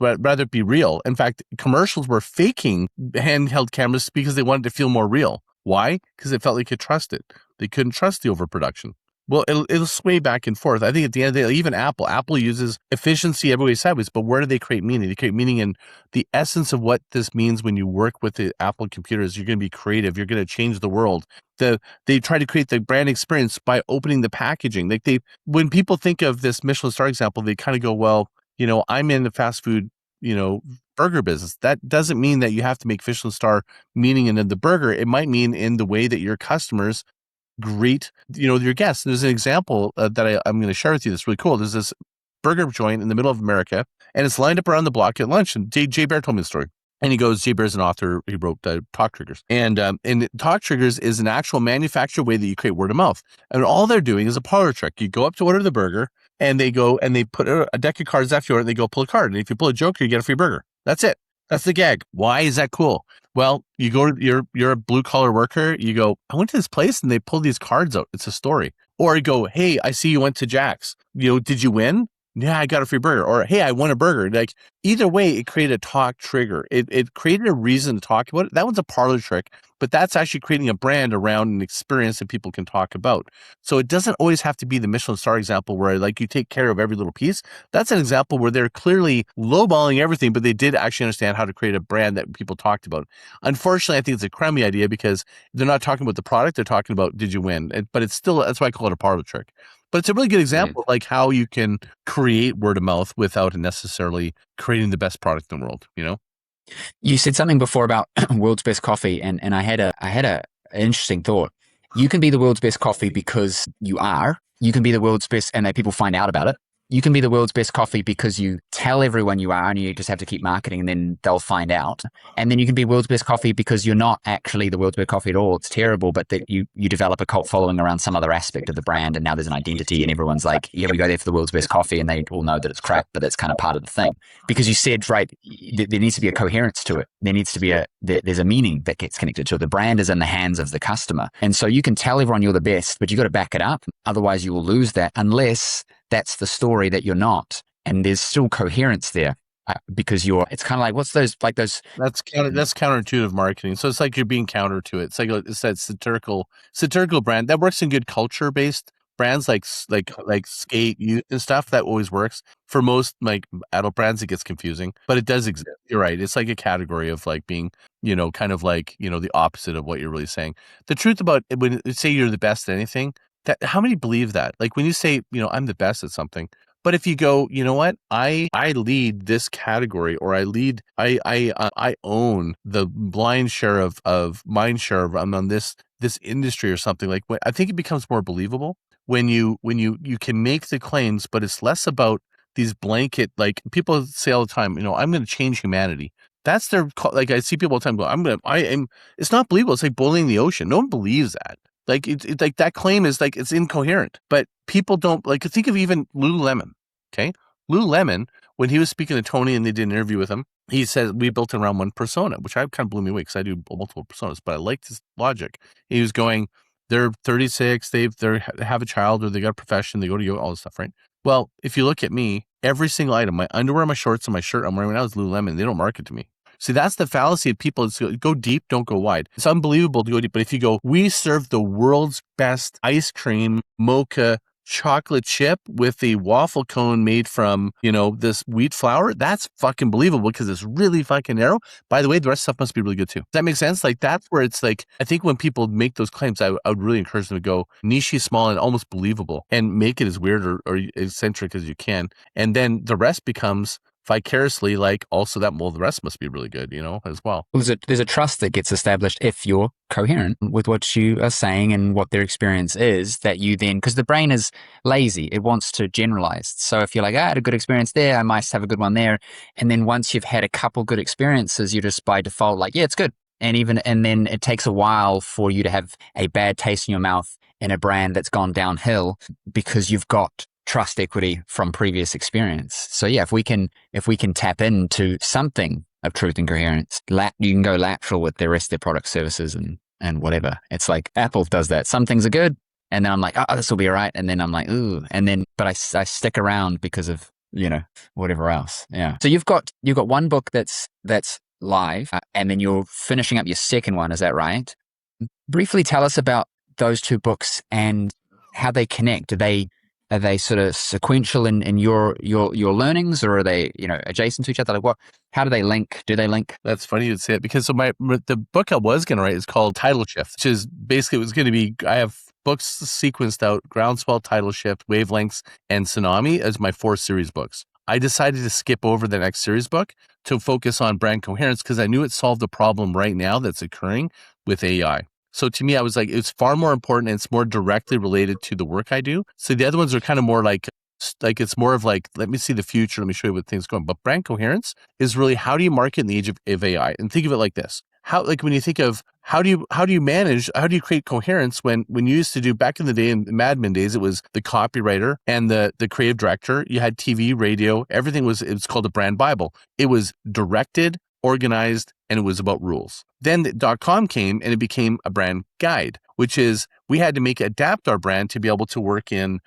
S3: rather it be real. In fact, commercials were faking handheld cameras because they wanted to feel more real. Why? Because they felt they could trust it. They couldn't trust the overproduction. Well, it'll sway back and forth. I think at the end of the day, even Apple uses efficiency every way sideways, but where do they create meaning? They create meaning in the essence of what this means when you work with the Apple computers. You're going to be creative. You're going to change the world. They try to create the brand experience by opening the packaging. Like when people think of this Michelin star example, they kind of go, well, I'm in the fast food, burger business. That doesn't mean that you have to make Michelin star meaning in the burger. It might mean in the way that your customers greet, your guests. There's an example that I'm going to share with you that's really cool. There's this burger joint in the middle of America, and it's lined up around the block at lunch. And Jay Bear told me the story. And he goes, Jay Bear's an author. He wrote Talk Triggers. And Talk Triggers is an actual manufactured way that you create word of mouth. And all they're doing is a parlor trick. You go up to order the burger, and they go and they put a deck of cards after you order, and they go pull a card. And if you pull a joker, you get a free burger. That's it. That's the gag. Why is that cool? Well, you go to, you're a blue collar worker. You go, I went to this place and they pulled these cards out. It's a story. Or you go, hey, I see you went to Jack's. Did you win? Yeah, I got a free burger. Or, hey, I won a burger. Like either way, it created a talk trigger. It created a reason to talk about it. That one's a parlor trick, but that's actually creating a brand around an experience that people can talk about. So it doesn't always have to be the Michelin star example where like you take care of every little piece. That's an example where they're clearly lowballing everything, but they did actually understand how to create a brand that people talked about. Unfortunately, I think it's a crummy idea because they're not talking about the product. They're talking about, did you win? But it's still, that's why I call it a parlor trick. But it's a really good example of like how you can create word of mouth without necessarily creating the best product in the world,
S2: You said something before about world's best coffee, and I had a interesting thought. You can be the world's best coffee because you are. You can be the world's best, and that people find out about it. You can be the world's best coffee because you tell everyone you are, and you just have to keep marketing, and then they'll find out. And then you can be world's best coffee because you're not actually the world's best coffee at all. It's terrible, but that you develop a cult following around some other aspect of the brand, and now there's an identity, and everyone's like, yeah, we go there for the world's best coffee, and they all know that it's crap, but that's kind of part of the thing. Because you said, right, there needs to be a coherence to it. There needs to be there's a meaning that gets connected to it. The brand is in the hands of the customer. And so you can tell everyone you're the best, but you got to back it up. Otherwise you will lose that unless that's the story that you're not. And there's still coherence there because it's kind of like, what's those, like those.
S3: That's counterintuitive marketing. So it's like you're being counter to it. It's like it's that satirical brand that works in good culture based brands like skate youth and stuff. That always works. For most like adult brands, it gets confusing, but it does exist. You're right. It's like a category of like being, kind of like, the opposite of what you're really saying. The truth about when you say you're the best at anything, that how many believe that? Like when you say, I'm the best at something, but if you go, you know what, I lead this category, or I own the blind share of mind share of I'm on this industry or something, like I think it becomes more believable when you can make the claims, but it's less about these blanket, like people say all the time, I'm going to change humanity. That's their, like I see people all the time go, it's not believable. It's like boiling the ocean. No one believes that. Like it's like that claim is like, it's incoherent, but people don't like, think of even Lululemon. Okay. Lululemon, when he was speaking to Tony and they did an interview with him, he said, we built around one persona, which kind of blew me away because I do multiple personas, but I liked his logic. He was going, they're 36, they have a child, or they got a profession, they go to yoga, all this stuff, right? Well, if you look at me, every single item, my underwear, my shorts, and my shirt I'm wearing right now is Lululemon. They don't market to me. See, that's the fallacy of people. It's go deep, don't go wide. It's unbelievable to go deep. But if you go, we serve the world's best ice cream, mocha, chocolate chip with a waffle cone made from, this wheat flour, that's fucking believable because it's really fucking narrow. By the way, the rest of stuff must be really good too. Does that make sense? Like that's where it's like, I think when people make those claims, I would really encourage them to go niche, small, and almost believable, and make it as weird or eccentric as you can. And then the rest becomes vicariously like also that, well, the rest must be really good, as well.
S2: There's a trust that gets established if you're coherent with what you are saying and what their experience is, that you then, because the brain is lazy, it wants to generalize. So if you're like, I had a good experience there, I might have a good one there. And then once you've had a couple good experiences, you're just by default like, yeah, it's good. And then it takes a while for you to have a bad taste in your mouth in a brand that's gone downhill because you've got trust equity from previous experience. So yeah, if we can tap into something of truth and coherence, you can go lateral with the rest of their product services and whatever. It's like Apple does that. Some things are good, and then I'm like, oh, this will be all right. And then I'm like, ooh, and then, but I stick around because of, whatever else. Yeah. So you've got one book that's live, and then you're finishing up your second one. Is that right? Briefly tell us about those two books and how they connect? Are they sort of sequential in your learnings, or are they, adjacent to each other? Like how do they link? Do they link?
S3: That's funny you'd say it, because the book I was going to write is called Title Shift, which is basically, it was going to be, I have books sequenced out: Groundswell, Title Shift, Wavelengths, and Tsunami as my 4 series books. I decided to skip over the next series book to focus on brand coherence because I knew it solved the problem right now that's occurring with AI. So to me, I was like, it's far more important and it's more directly related to the work I do. So the other ones are kind of more like it's more of like, let me see the future, let me show you what things are going. But brand coherence is really, how do you market in the age of AI? And think of it like this: how, like when you think of how do you create coherence when you used to do, back in the day, in Mad Men days, it was the copywriter and the creative director. You had TV, radio, everything it was called a brand Bible. It was directed, organized, and it was about rules. Then the .com came and it became a brand guide, which is, we had to adapt our brand to be able to work in,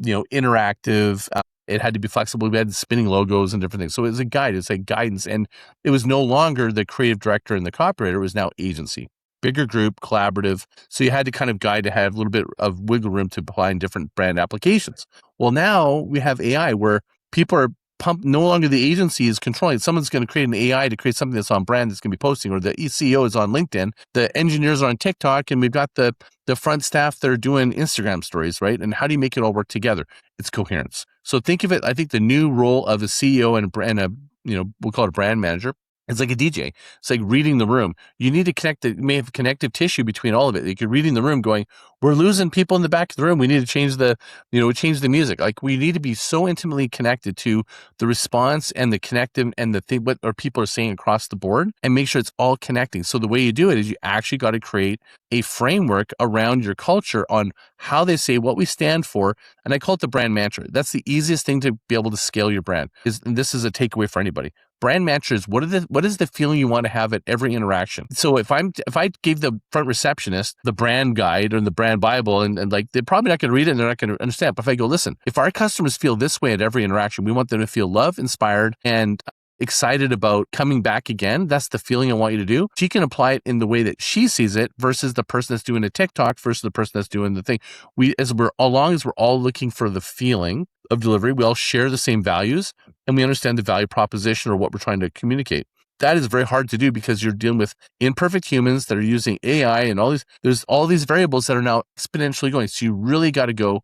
S3: interactive. It had to be flexible. We had spinning logos and different things. So it was a guide. It's like guidance. And it was no longer the creative director and the copywriter. It was now agency, bigger group, collaborative. So you had to kind of guide to have a little bit of wiggle room to apply in different brand applications. Well, now we have AI where people are no longer the agency is controlling. Someone's going to create an AI to create something that's on brand that's going to be posting, or the CEO is on LinkedIn, the engineers are on TikTok, and we've got the front staff that are doing Instagram stories, right? And how do you make it all work together? It's coherence. So think of it, I think the new role of a CEO and a we'll call it a brand manager, it's like a DJ. It's like reading the room. You need to you may have connective tissue between all of it. Like you're reading the room going, we're losing people in the back of the room. We need to change the music. Like we need to be so intimately connected to the response and the connective and the thing, what people are saying across the board, and make sure it's all connecting. So the way you do it is you actually got to create a framework around your culture on how they say what we stand for. And I call it the brand mantra. That's the easiest thing to be able to scale your brand. And this is a takeaway for anybody. Brand mantra is, what is the feeling you want to have at every interaction? So if I gave the front receptionist the brand guide or the brand Bible, and like, they're probably not going to read it and they're not going to understand. But if I go, listen, if our customers feel this way at every interaction, we want them to feel loved, inspired, and excited about coming back again. That's the feeling I want you to do. She can apply it in the way that she sees it versus the person that's doing a TikTok versus the person that's doing the thing. As long as we're all looking for the feeling of delivery, we all share the same values and we understand the value proposition or what we're trying to communicate. That is very hard to do because you're dealing with imperfect humans that are using AI and there's all these variables that are now exponentially going. So you really got to go,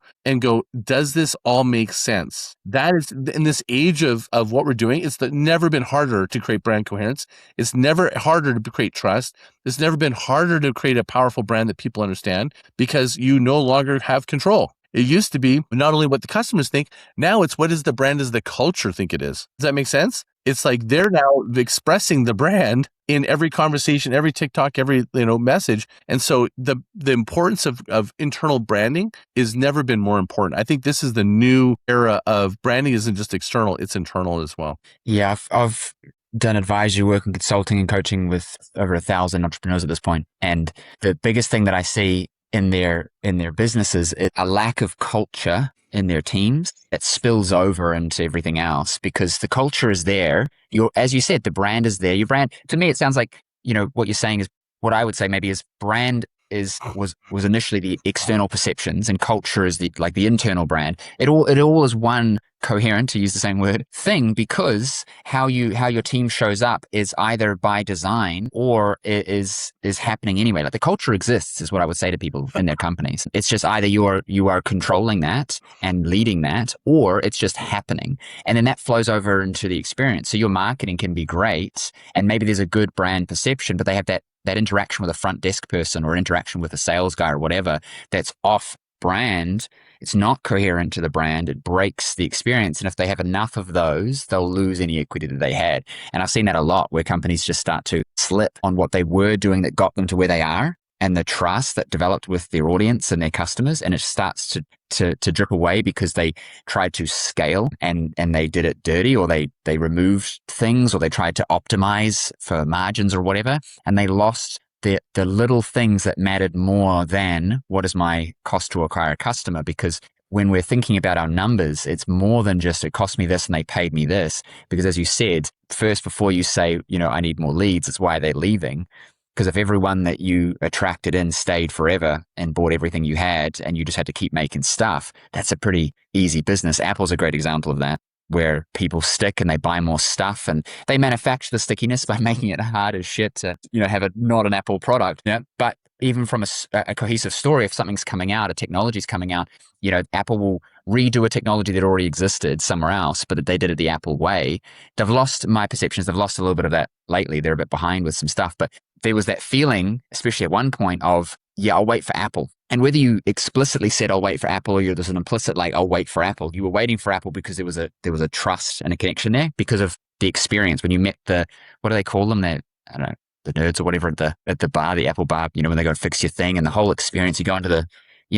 S3: does this all make sense? That is, in this age of what we're doing, it's never been harder to create brand coherence. It's never harder to create trust. It's never been harder to create a powerful brand that people understand, because you no longer have control. It used to be not only what the customers think, now it's what is the brand, does the culture think it is? Does that make sense? It's like they're now expressing the brand in every conversation, every TikTok, every message. And so the importance of internal branding has never been more important. I think this is the new era of branding. Isn't just external, it's internal as well.
S2: Yeah, I've done advisory work and consulting and coaching with over 1,000 entrepreneurs at this point. And the biggest thing that I see in their businesses is a lack of culture in their teams that spills over into everything else, because the culture is there. As you said, the brand is there. Your brand, to me, it sounds like, what you're saying is what I would say maybe is brand was initially the external perceptions, and culture is the internal brand. It all is one coherent, to use the same word, thing, because how your team shows up is either by design or it is happening anyway. Like the culture exists is what I would say to people in their companies. It's just either you are controlling that and leading that, or it's just happening. And then that flows over into the experience. So your marketing can be great and maybe there's a good brand perception, but they have that interaction with a front desk person or interaction with a sales guy or whatever that's off brand. It's not coherent to the brand. It breaks the experience. And if they have enough of those, they'll lose any equity that they had. And I've seen that a lot where companies just start to slip on what they were doing that got them to where they are, and the trust that developed with their audience and their customers. And it starts to drip away because they tried to scale and they did it dirty, or they removed things, or they tried to optimize for margins or whatever. And they lost the little things that mattered more than what is my cost to acquire a customer. Because when we're thinking about our numbers, it's more than just it cost me this and they paid me this. Because as you said, first, before you say, I need more leads, it's why they're leaving. Because if everyone that you attracted in stayed forever and bought everything you had and you just had to keep making stuff, that's a pretty easy business. Apple's a great example of that, where people stick and they buy more stuff and they manufacture the stickiness by making it hard as shit to, have not an Apple product. But even from a cohesive story, if something's coming out, a technology's coming out, Apple will redo a technology that already existed somewhere else, but that they did it the Apple way. They've lost, my perceptions, they've lost a little bit of that lately. They're a bit behind with some stuff, but there was that feeling, especially at one point, of, I'll wait for Apple. And whether you explicitly said, I'll wait for Apple, or there's an implicit, I'll wait for Apple, you were waiting for Apple because there was a trust and a connection there because of the experience. When you met what do they call them? I don't know, the nerds or whatever at the bar, the Apple bar, when they go and fix your thing and the whole experience, you go into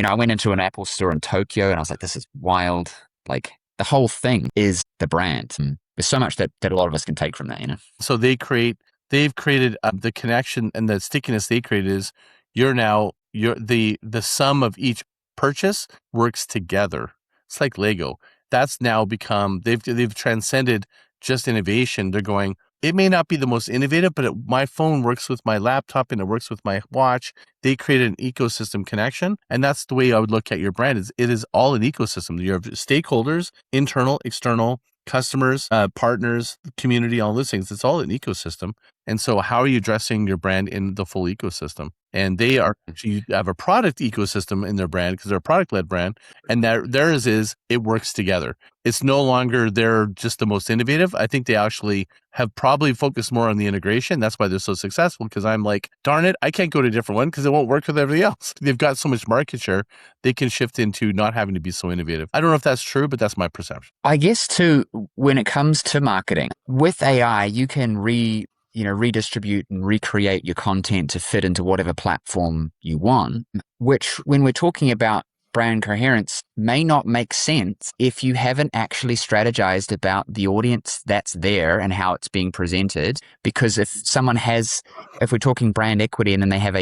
S2: I went into an Apple store in Tokyo and I was like, this is wild. Like the whole thing is the brand. And there's so much that a lot of us can take from that,
S3: So they've created the connection, and the stickiness they created is the sum of each purchase works together. It's like Lego. That's now become, they've transcended just innovation. They're going, it may not be the most innovative, but my phone works with my laptop and it works with my watch. They created an ecosystem connection. And that's the way I would look at your brand. It is all an ecosystem. You have stakeholders, internal, external, customers, partners, community, all those things. It's all an ecosystem. And so how are you addressing your brand in the full ecosystem? And they are actually have a product ecosystem in their brand because they're a product-led brand. And theirs is, it works together. It's no longer they're just the most innovative. I think they actually have probably focused more on the integration. That's why they're so successful, because I'm like, darn it, I can't go to a different one because it won't work with everybody else. They've got so much market share, they can shift into not having to be so innovative. I don't know if that's true, but that's my perception.
S2: I guess too, when it comes to marketing, with AI, you can redistribute and recreate your content to fit into whatever platform you want, which when we're talking about brand coherence may not make sense if you haven't actually strategized about the audience that's there and how it's being presented. Because if we're talking brand equity and then they have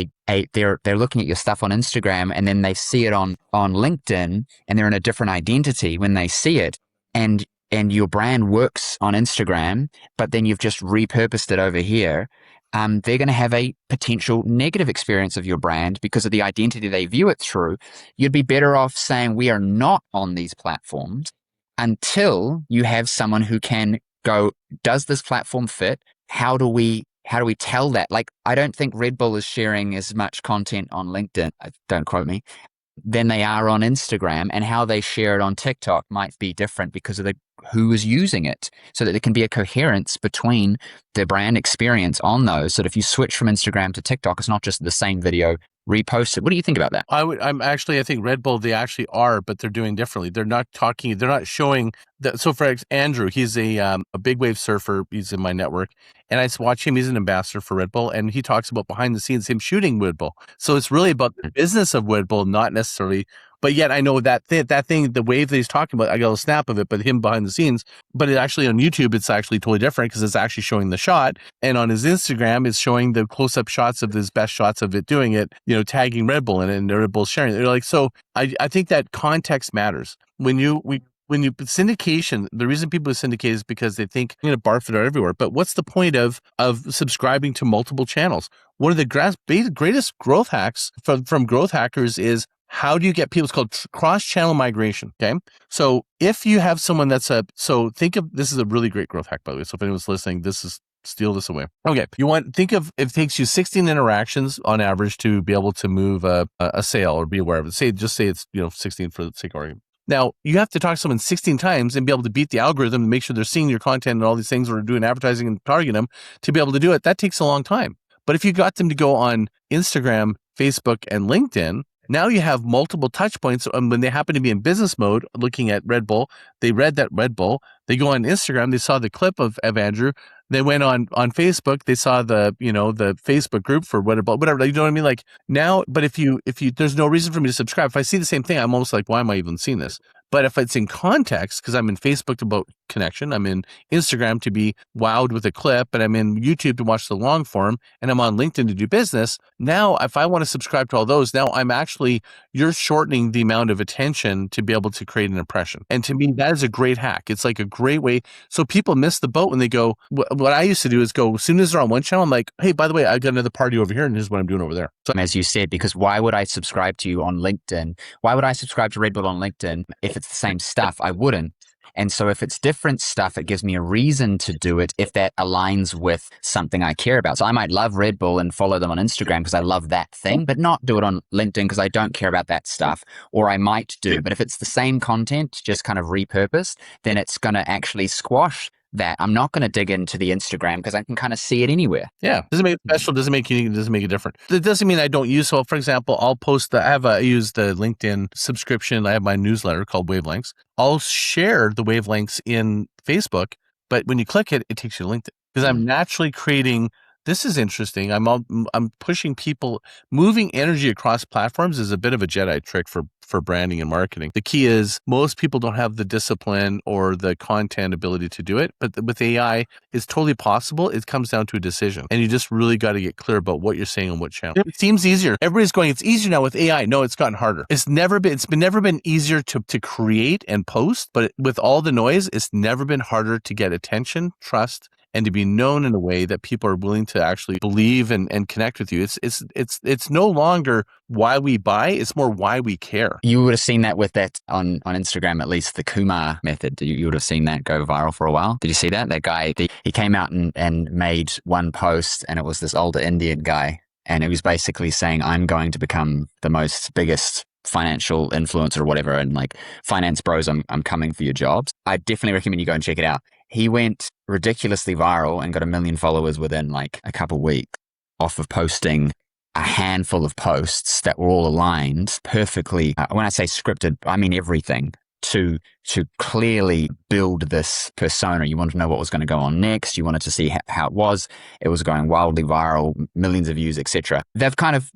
S2: they're looking at your stuff on Instagram and then they see it on LinkedIn and they're in a different identity when they see it, and your brand works on Instagram, but then you've just repurposed it over here, they're going to have a potential negative experience of your brand because of the identity they view it through. You'd be better off saying we are not on these platforms until you have someone who can go, does this platform fit? How do we tell that? Like, I don't think Red Bull is sharing as much content on LinkedIn, don't quote me, than they are on Instagram, and how they share it on TikTok might be different because of who is using it, so that there can be a coherence between the brand experience on those. So that if you switch from Instagram to TikTok, it's not just the same video reposted. What do you think about that?
S3: I think Red Bull, they actually are, but they're doing differently. They're not showing that. So for Andrew, he's a big wave surfer. He's in my network, and I watch him. He's an ambassador for Red Bull, and he talks about behind the scenes him shooting Red Bull. So it's really about the business of Red Bull, not necessarily. But yet I know that thing, the wave that he's talking about, I got a snap of it, but him behind the scenes. But it actually on YouTube, it's actually totally different because it's actually showing the shot. And on his Instagram, it's showing the close-up shots of his best shots of it doing it, tagging Red Bull and Red Bull sharing. They're like, so I think that context matters. When you syndication, the reason people syndicate is because they think you're going to barf it out everywhere. But what's the point of subscribing to multiple channels? One of the greatest growth hacks from growth hackers is, how do you get people? It's called cross-channel migration. Okay. So if you have someone this is a really great growth hack, by the way. So if anyone's listening, steal this away. Okay. Think of, it takes you 16 interactions on average to be able to move a sale or be aware of it. Just say it's, 16 for the sake of argument. Now, you have to talk to someone 16 times and be able to beat the algorithm and make sure they're seeing your content and all these things, or doing advertising and targeting them to be able to do it. That takes a long time. But if you got them to go on Instagram, Facebook, and LinkedIn, now you have multiple touch points. And when they happen to be in business mode, looking at Red Bull, they read that Red Bull, they go on Instagram, they saw the clip of Andrew, they went on Facebook, they saw the Facebook group for whatever, you know what I mean? Like now, but if you, there's no reason for me to subscribe. If I see the same thing, I'm almost like, why am I even seeing this? But if it's in context, because I'm in Facebook about connection. I'm in Instagram to be wowed with a clip, and I'm in YouTube to watch the long form, and I'm on LinkedIn to do business. Now, if I want to subscribe to all those, now you're shortening the amount of attention to be able to create an impression. And to me, that is a great hack. It's like a great way. So people miss the boat when they go, what I used to do is go, as soon as they're on one channel, I'm like, hey, by the way, I got another party over here, and here's what I'm doing over there.
S2: So, as you said, because why would I subscribe to you on LinkedIn? Why would I subscribe to Red Bull on LinkedIn if it's the same stuff? I wouldn't. And so if it's different stuff, it gives me a reason to do it if that aligns with something I care about. So I might love Red Bull and follow them on Instagram because I love that thing, but not do it on LinkedIn because I don't care about that stuff. Or I might do. But if it's the same content, just kind of repurposed, then it's going to actually squash that. I'm not going to dig into the Instagram because I can kind of see it anywhere.
S3: Yeah. Doesn't make it special, doesn't make it unique, doesn't make it different. That doesn't mean I don't use, so for example, I'll post I use the LinkedIn subscription. I have my newsletter called Wavelengths. I'll share the wavelengths in Facebook, but when you click it, it takes you to LinkedIn because I'm naturally creating. This is interesting. I'm pushing people. Moving energy across platforms is a bit of a Jedi trick for branding and marketing. The key is most people don't have the discipline or the content ability to do it, but with AI, it's totally possible. It comes down to a decision, and you just really got to get clear about what you're saying on what channel. It seems easier. Everybody's going, it's easier now with AI. No, it's gotten harder. It's never been easier to create and post, but with all the noise, it's never been harder to get attention, trust, and to be known in a way that people are willing to actually believe and connect with you. It's no longer why we buy, it's more why we care.
S2: You would have seen that with that on Instagram, at least the Kumar method. You would have seen that go viral for a while. Did you see that? That guy, he came out and made one post, and it was this older Indian guy. And it was basically saying, I'm going to become the biggest financial influencer or whatever. And like, finance bros, I'm coming for your jobs. I definitely recommend you go and check it out. He went ridiculously viral and got 1 million followers within like a couple of weeks off of posting a handful of posts that were all aligned perfectly. When I say scripted, I mean everything to clearly build this persona. You wanted to know what was going to go on next. You wanted to see how it was. It was going wildly viral, millions of views, etc. They've kind of,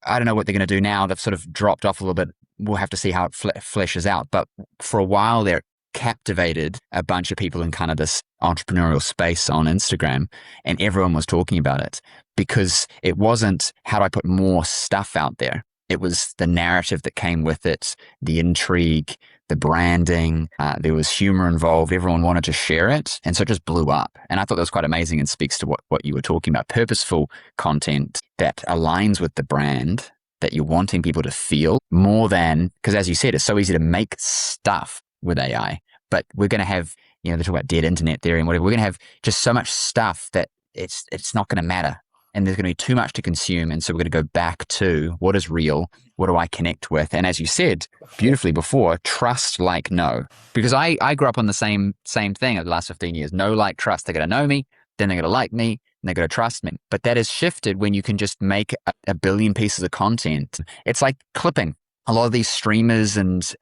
S2: I don't know what they're going to do now. They've sort of dropped off a little bit. We'll have to see how it fleshes out. But for a while there, captivated a bunch of people in kind of this entrepreneurial space on Instagram, and everyone was talking about it because it wasn't how do I put more stuff out there. It was the narrative that came with it, the intrigue, the branding. There was humor involved. Everyone wanted to share it, and so it just blew up. And I thought that was quite amazing and speaks to what you were talking about. Purposeful content that aligns with the brand that you're wanting people to feel more than, because as you said, it's so easy to make stuff with AI, but we're going to have, they talk about dead internet theory and whatever. We're going to have just so much stuff that it's not going to matter. And there's going to be too much to consume. And so we're going to go back to what is real. What do I connect with? And as you said beautifully before, trust, like, know. Because I grew up on the same thing over the last 15 years. Know, like, trust. They're going to know me, then they're going to like me, and they're going to trust me. But that has shifted when you can just make a billion pieces of content. It's like clipping. A lot of these streamers and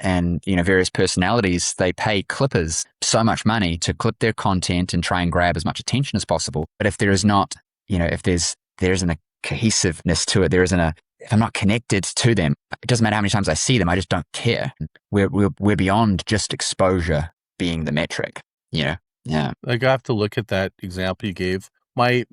S2: various personalities, they pay clippers so much money to clip their content and try and grab as much attention as possible. But if there is not, if there isn't a cohesiveness to it, if I'm not connected to them, it doesn't matter how many times I see them, I just don't care. We're beyond just exposure being the metric, Yeah.
S3: Like, I have to look at that example you gave. My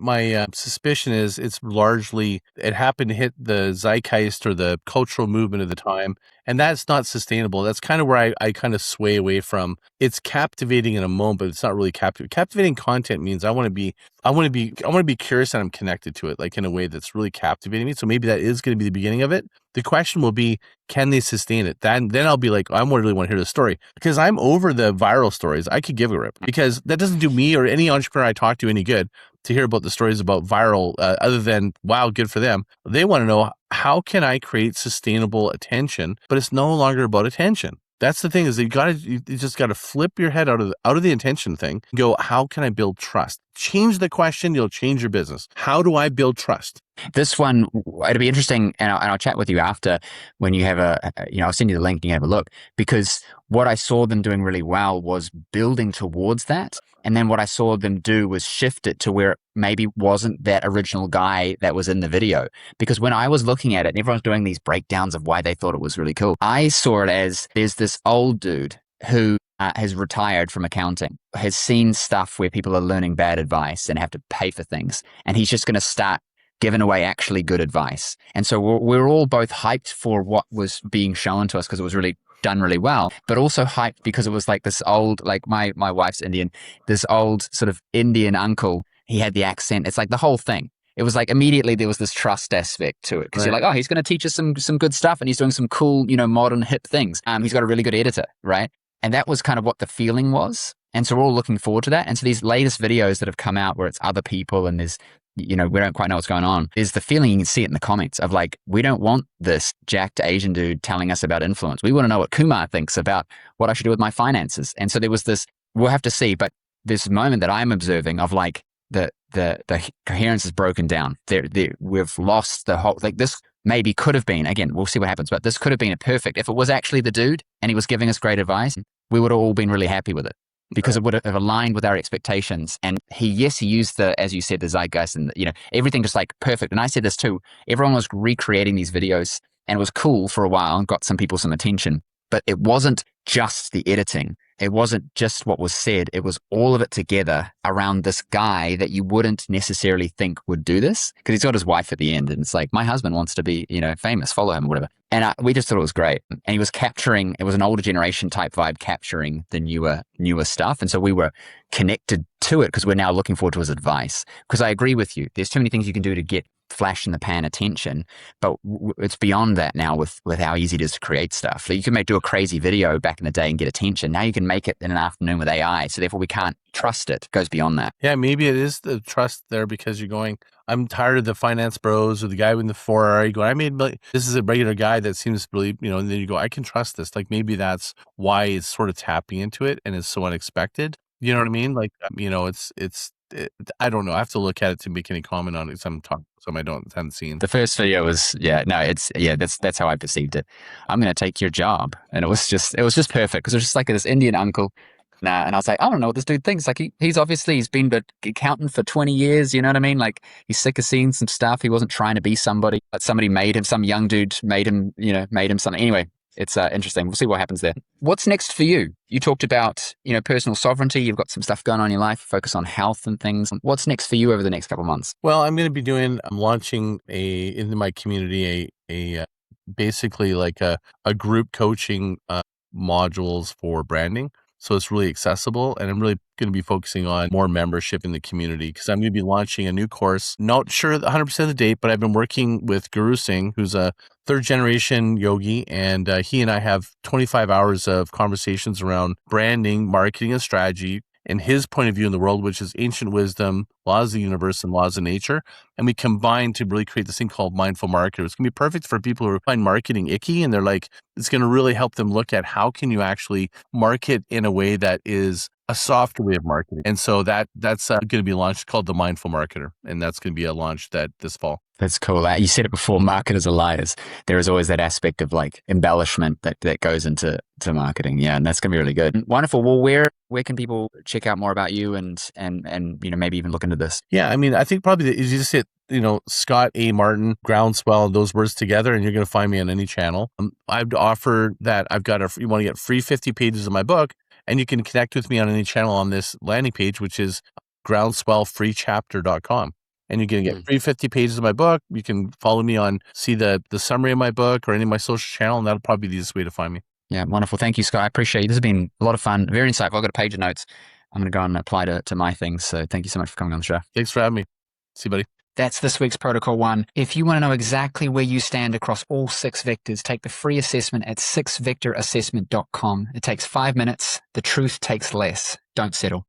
S3: suspicion is it happened to hit the zeitgeist or the cultural movement of the time, and that's not sustainable. That's kind of where I kind of sway away from. It's captivating in a moment, but it's not really captivating. Captivating content means I want to be curious and I'm connected to it, like in a way that's really captivating me. So maybe that is going to be the beginning of it. The question will be, can they sustain it? Then I'll be like, I really want to hear the story, because I'm over the viral stories. I could give a rip, because that doesn't do me or any entrepreneur I talk to any good to hear about the stories about viral, other than, wow, good for them. They want to know, how can I create sustainable attention? But it's no longer about attention. That's the thing, is you just got to flip your head out of the attention thing and go, how can I build trust? Change the question, you'll change your business. How do I build trust?
S2: This one, it'll be interesting, and I'll chat with you after when you have I'll send you the link and you have a look, because what I saw them doing really well was building towards that. And then what I saw them do was shift it to where it maybe wasn't that original guy that was in the video. Because when I was looking at it, and everyone's doing these breakdowns of why they thought it was really cool, I saw it as there's this old dude who has retired from accounting, has seen stuff where people are learning bad advice and have to pay for things. And he's just going to start giving away actually good advice. And so we're all both hyped for what was being shown to us because it was really done really well, but also hyped because it was like this old, like my wife's Indian, this old sort of Indian uncle. He had the accent. It's like the whole thing. It was like immediately there was this trust aspect to it because you're like, oh, he's going to teach us some good stuff and he's doing some cool, modern hip things. He's got a really good editor, right? And that was kind of what the feeling was. And so we're all looking forward to that. And so these latest videos that have come out where it's other people and there's, we don't quite know what's going on, is the feeling, you can see it in the comments of like, we don't want this jacked Asian dude telling us about influence. We want to know what Kumar thinks about what I should do with my finances. And so there was this, we'll have to see, but this moment that I'm observing of like the coherence is broken down. We've lost the whole, like this maybe could have been, again, we'll see what happens, but this could have been a perfect, if it was actually the dude and he was giving us great advice, we would have all been really happy with it because it would have aligned with our expectations. And he used as you said, the zeitgeist and, everything just like perfect. And I said this too, everyone was recreating these videos and it was cool for a while and got some people some attention, but it wasn't just the editing. It wasn't just what was said. It was all of it together around this guy that you wouldn't necessarily think would do this because he's got his wife at the end. And it's like, my husband wants to be, famous, follow him or whatever. And we just thought it was great. And he was capturing, it was an older generation type vibe capturing the newer stuff. And so we were connected to it because we're now looking forward to his advice. Because I agree with you. There's too many things you can do to get flash in the pan attention, but it's beyond that now with how easy it is to create stuff. Like you can do a crazy video back in the day and get attention. Now you can make it in an afternoon with AI. So therefore we can't trust it. It goes beyond that.
S3: Yeah, maybe it is the trust there because you're going, I'm tired of the finance bros or the guy with the Ferrari going, this is a regular guy that seems to believe, and then you go, I can trust this. Like maybe that's why it's sort of tapping into it and it's so unexpected. You know what I mean? Like, I don't know. I have to look at it to make any comment on it. Some I haven't seen.
S2: The first video was, that's how I perceived it. I'm going to take your job. And it was just perfect because it was just like this Indian uncle. And I was like, I don't know what this dude thinks. Like he's been an accountant for 20 years. You know what I mean? Like he's sick of seeing some stuff. He wasn't trying to be somebody, but somebody made him, some young dude made him something. Anyway, it's interesting. We'll see what happens there. What's next for you? You talked about, personal sovereignty. You've got some stuff going on in your life, focus on health and things. What's next for you over the next couple of months?
S3: Well, I'm going to be launching into my community a basically like a group coaching modules for branding. So it's really accessible, and I'm really going to be focusing on more membership in the community because I'm going to be launching a new course. Not sure 100% of the date, but I've been working with Guru Singh, who's a third generation yogi, and he and I have 25 hours of conversations around branding, marketing, and strategy and his point of view in the world, which is ancient wisdom, laws of the universe, and laws of nature. And we combine to really create this thing called mindful marketers. It's going to be perfect for people who find marketing icky. And they're like, it's going to really help them look at how can you actually market in a way that is a softer way of marketing. And so that's going to be launched called the Mindful Marketer. And that's going to be a launch this fall.
S2: That's cool. You said it before, marketers are liars. There is always that aspect of like embellishment that goes into marketing. Yeah. And that's going to be really good. Wonderful. Well, where can people check out more about you and maybe even look into this?
S3: Yeah. I think probably you just hit, Scott A. Martin, Groundswell, those words together, and you're going to find me on any channel. I'd offer that you want to get free 50 pages of my book, and you can connect with me on any channel on this landing page, which is groundswellfreechapter.com. And you're going to get free 50 pages of my book. You can follow me see the summary of my book or any of my social channel, and that'll probably be the easiest way to find me.
S2: Yeah, wonderful. Thank you, Scott. I appreciate it. This has been a lot of fun, very insightful. I've got a page of notes. I'm going to go and apply to my things. So thank you so much for coming on the show.
S3: Thanks for having me. See you, buddy.
S1: That's this week's Protocol 1. If you want to know exactly where you stand across all 6 vectors, take the free assessment at 6vectorassessment.com. It takes 5 minutes. The truth takes less. Don't settle.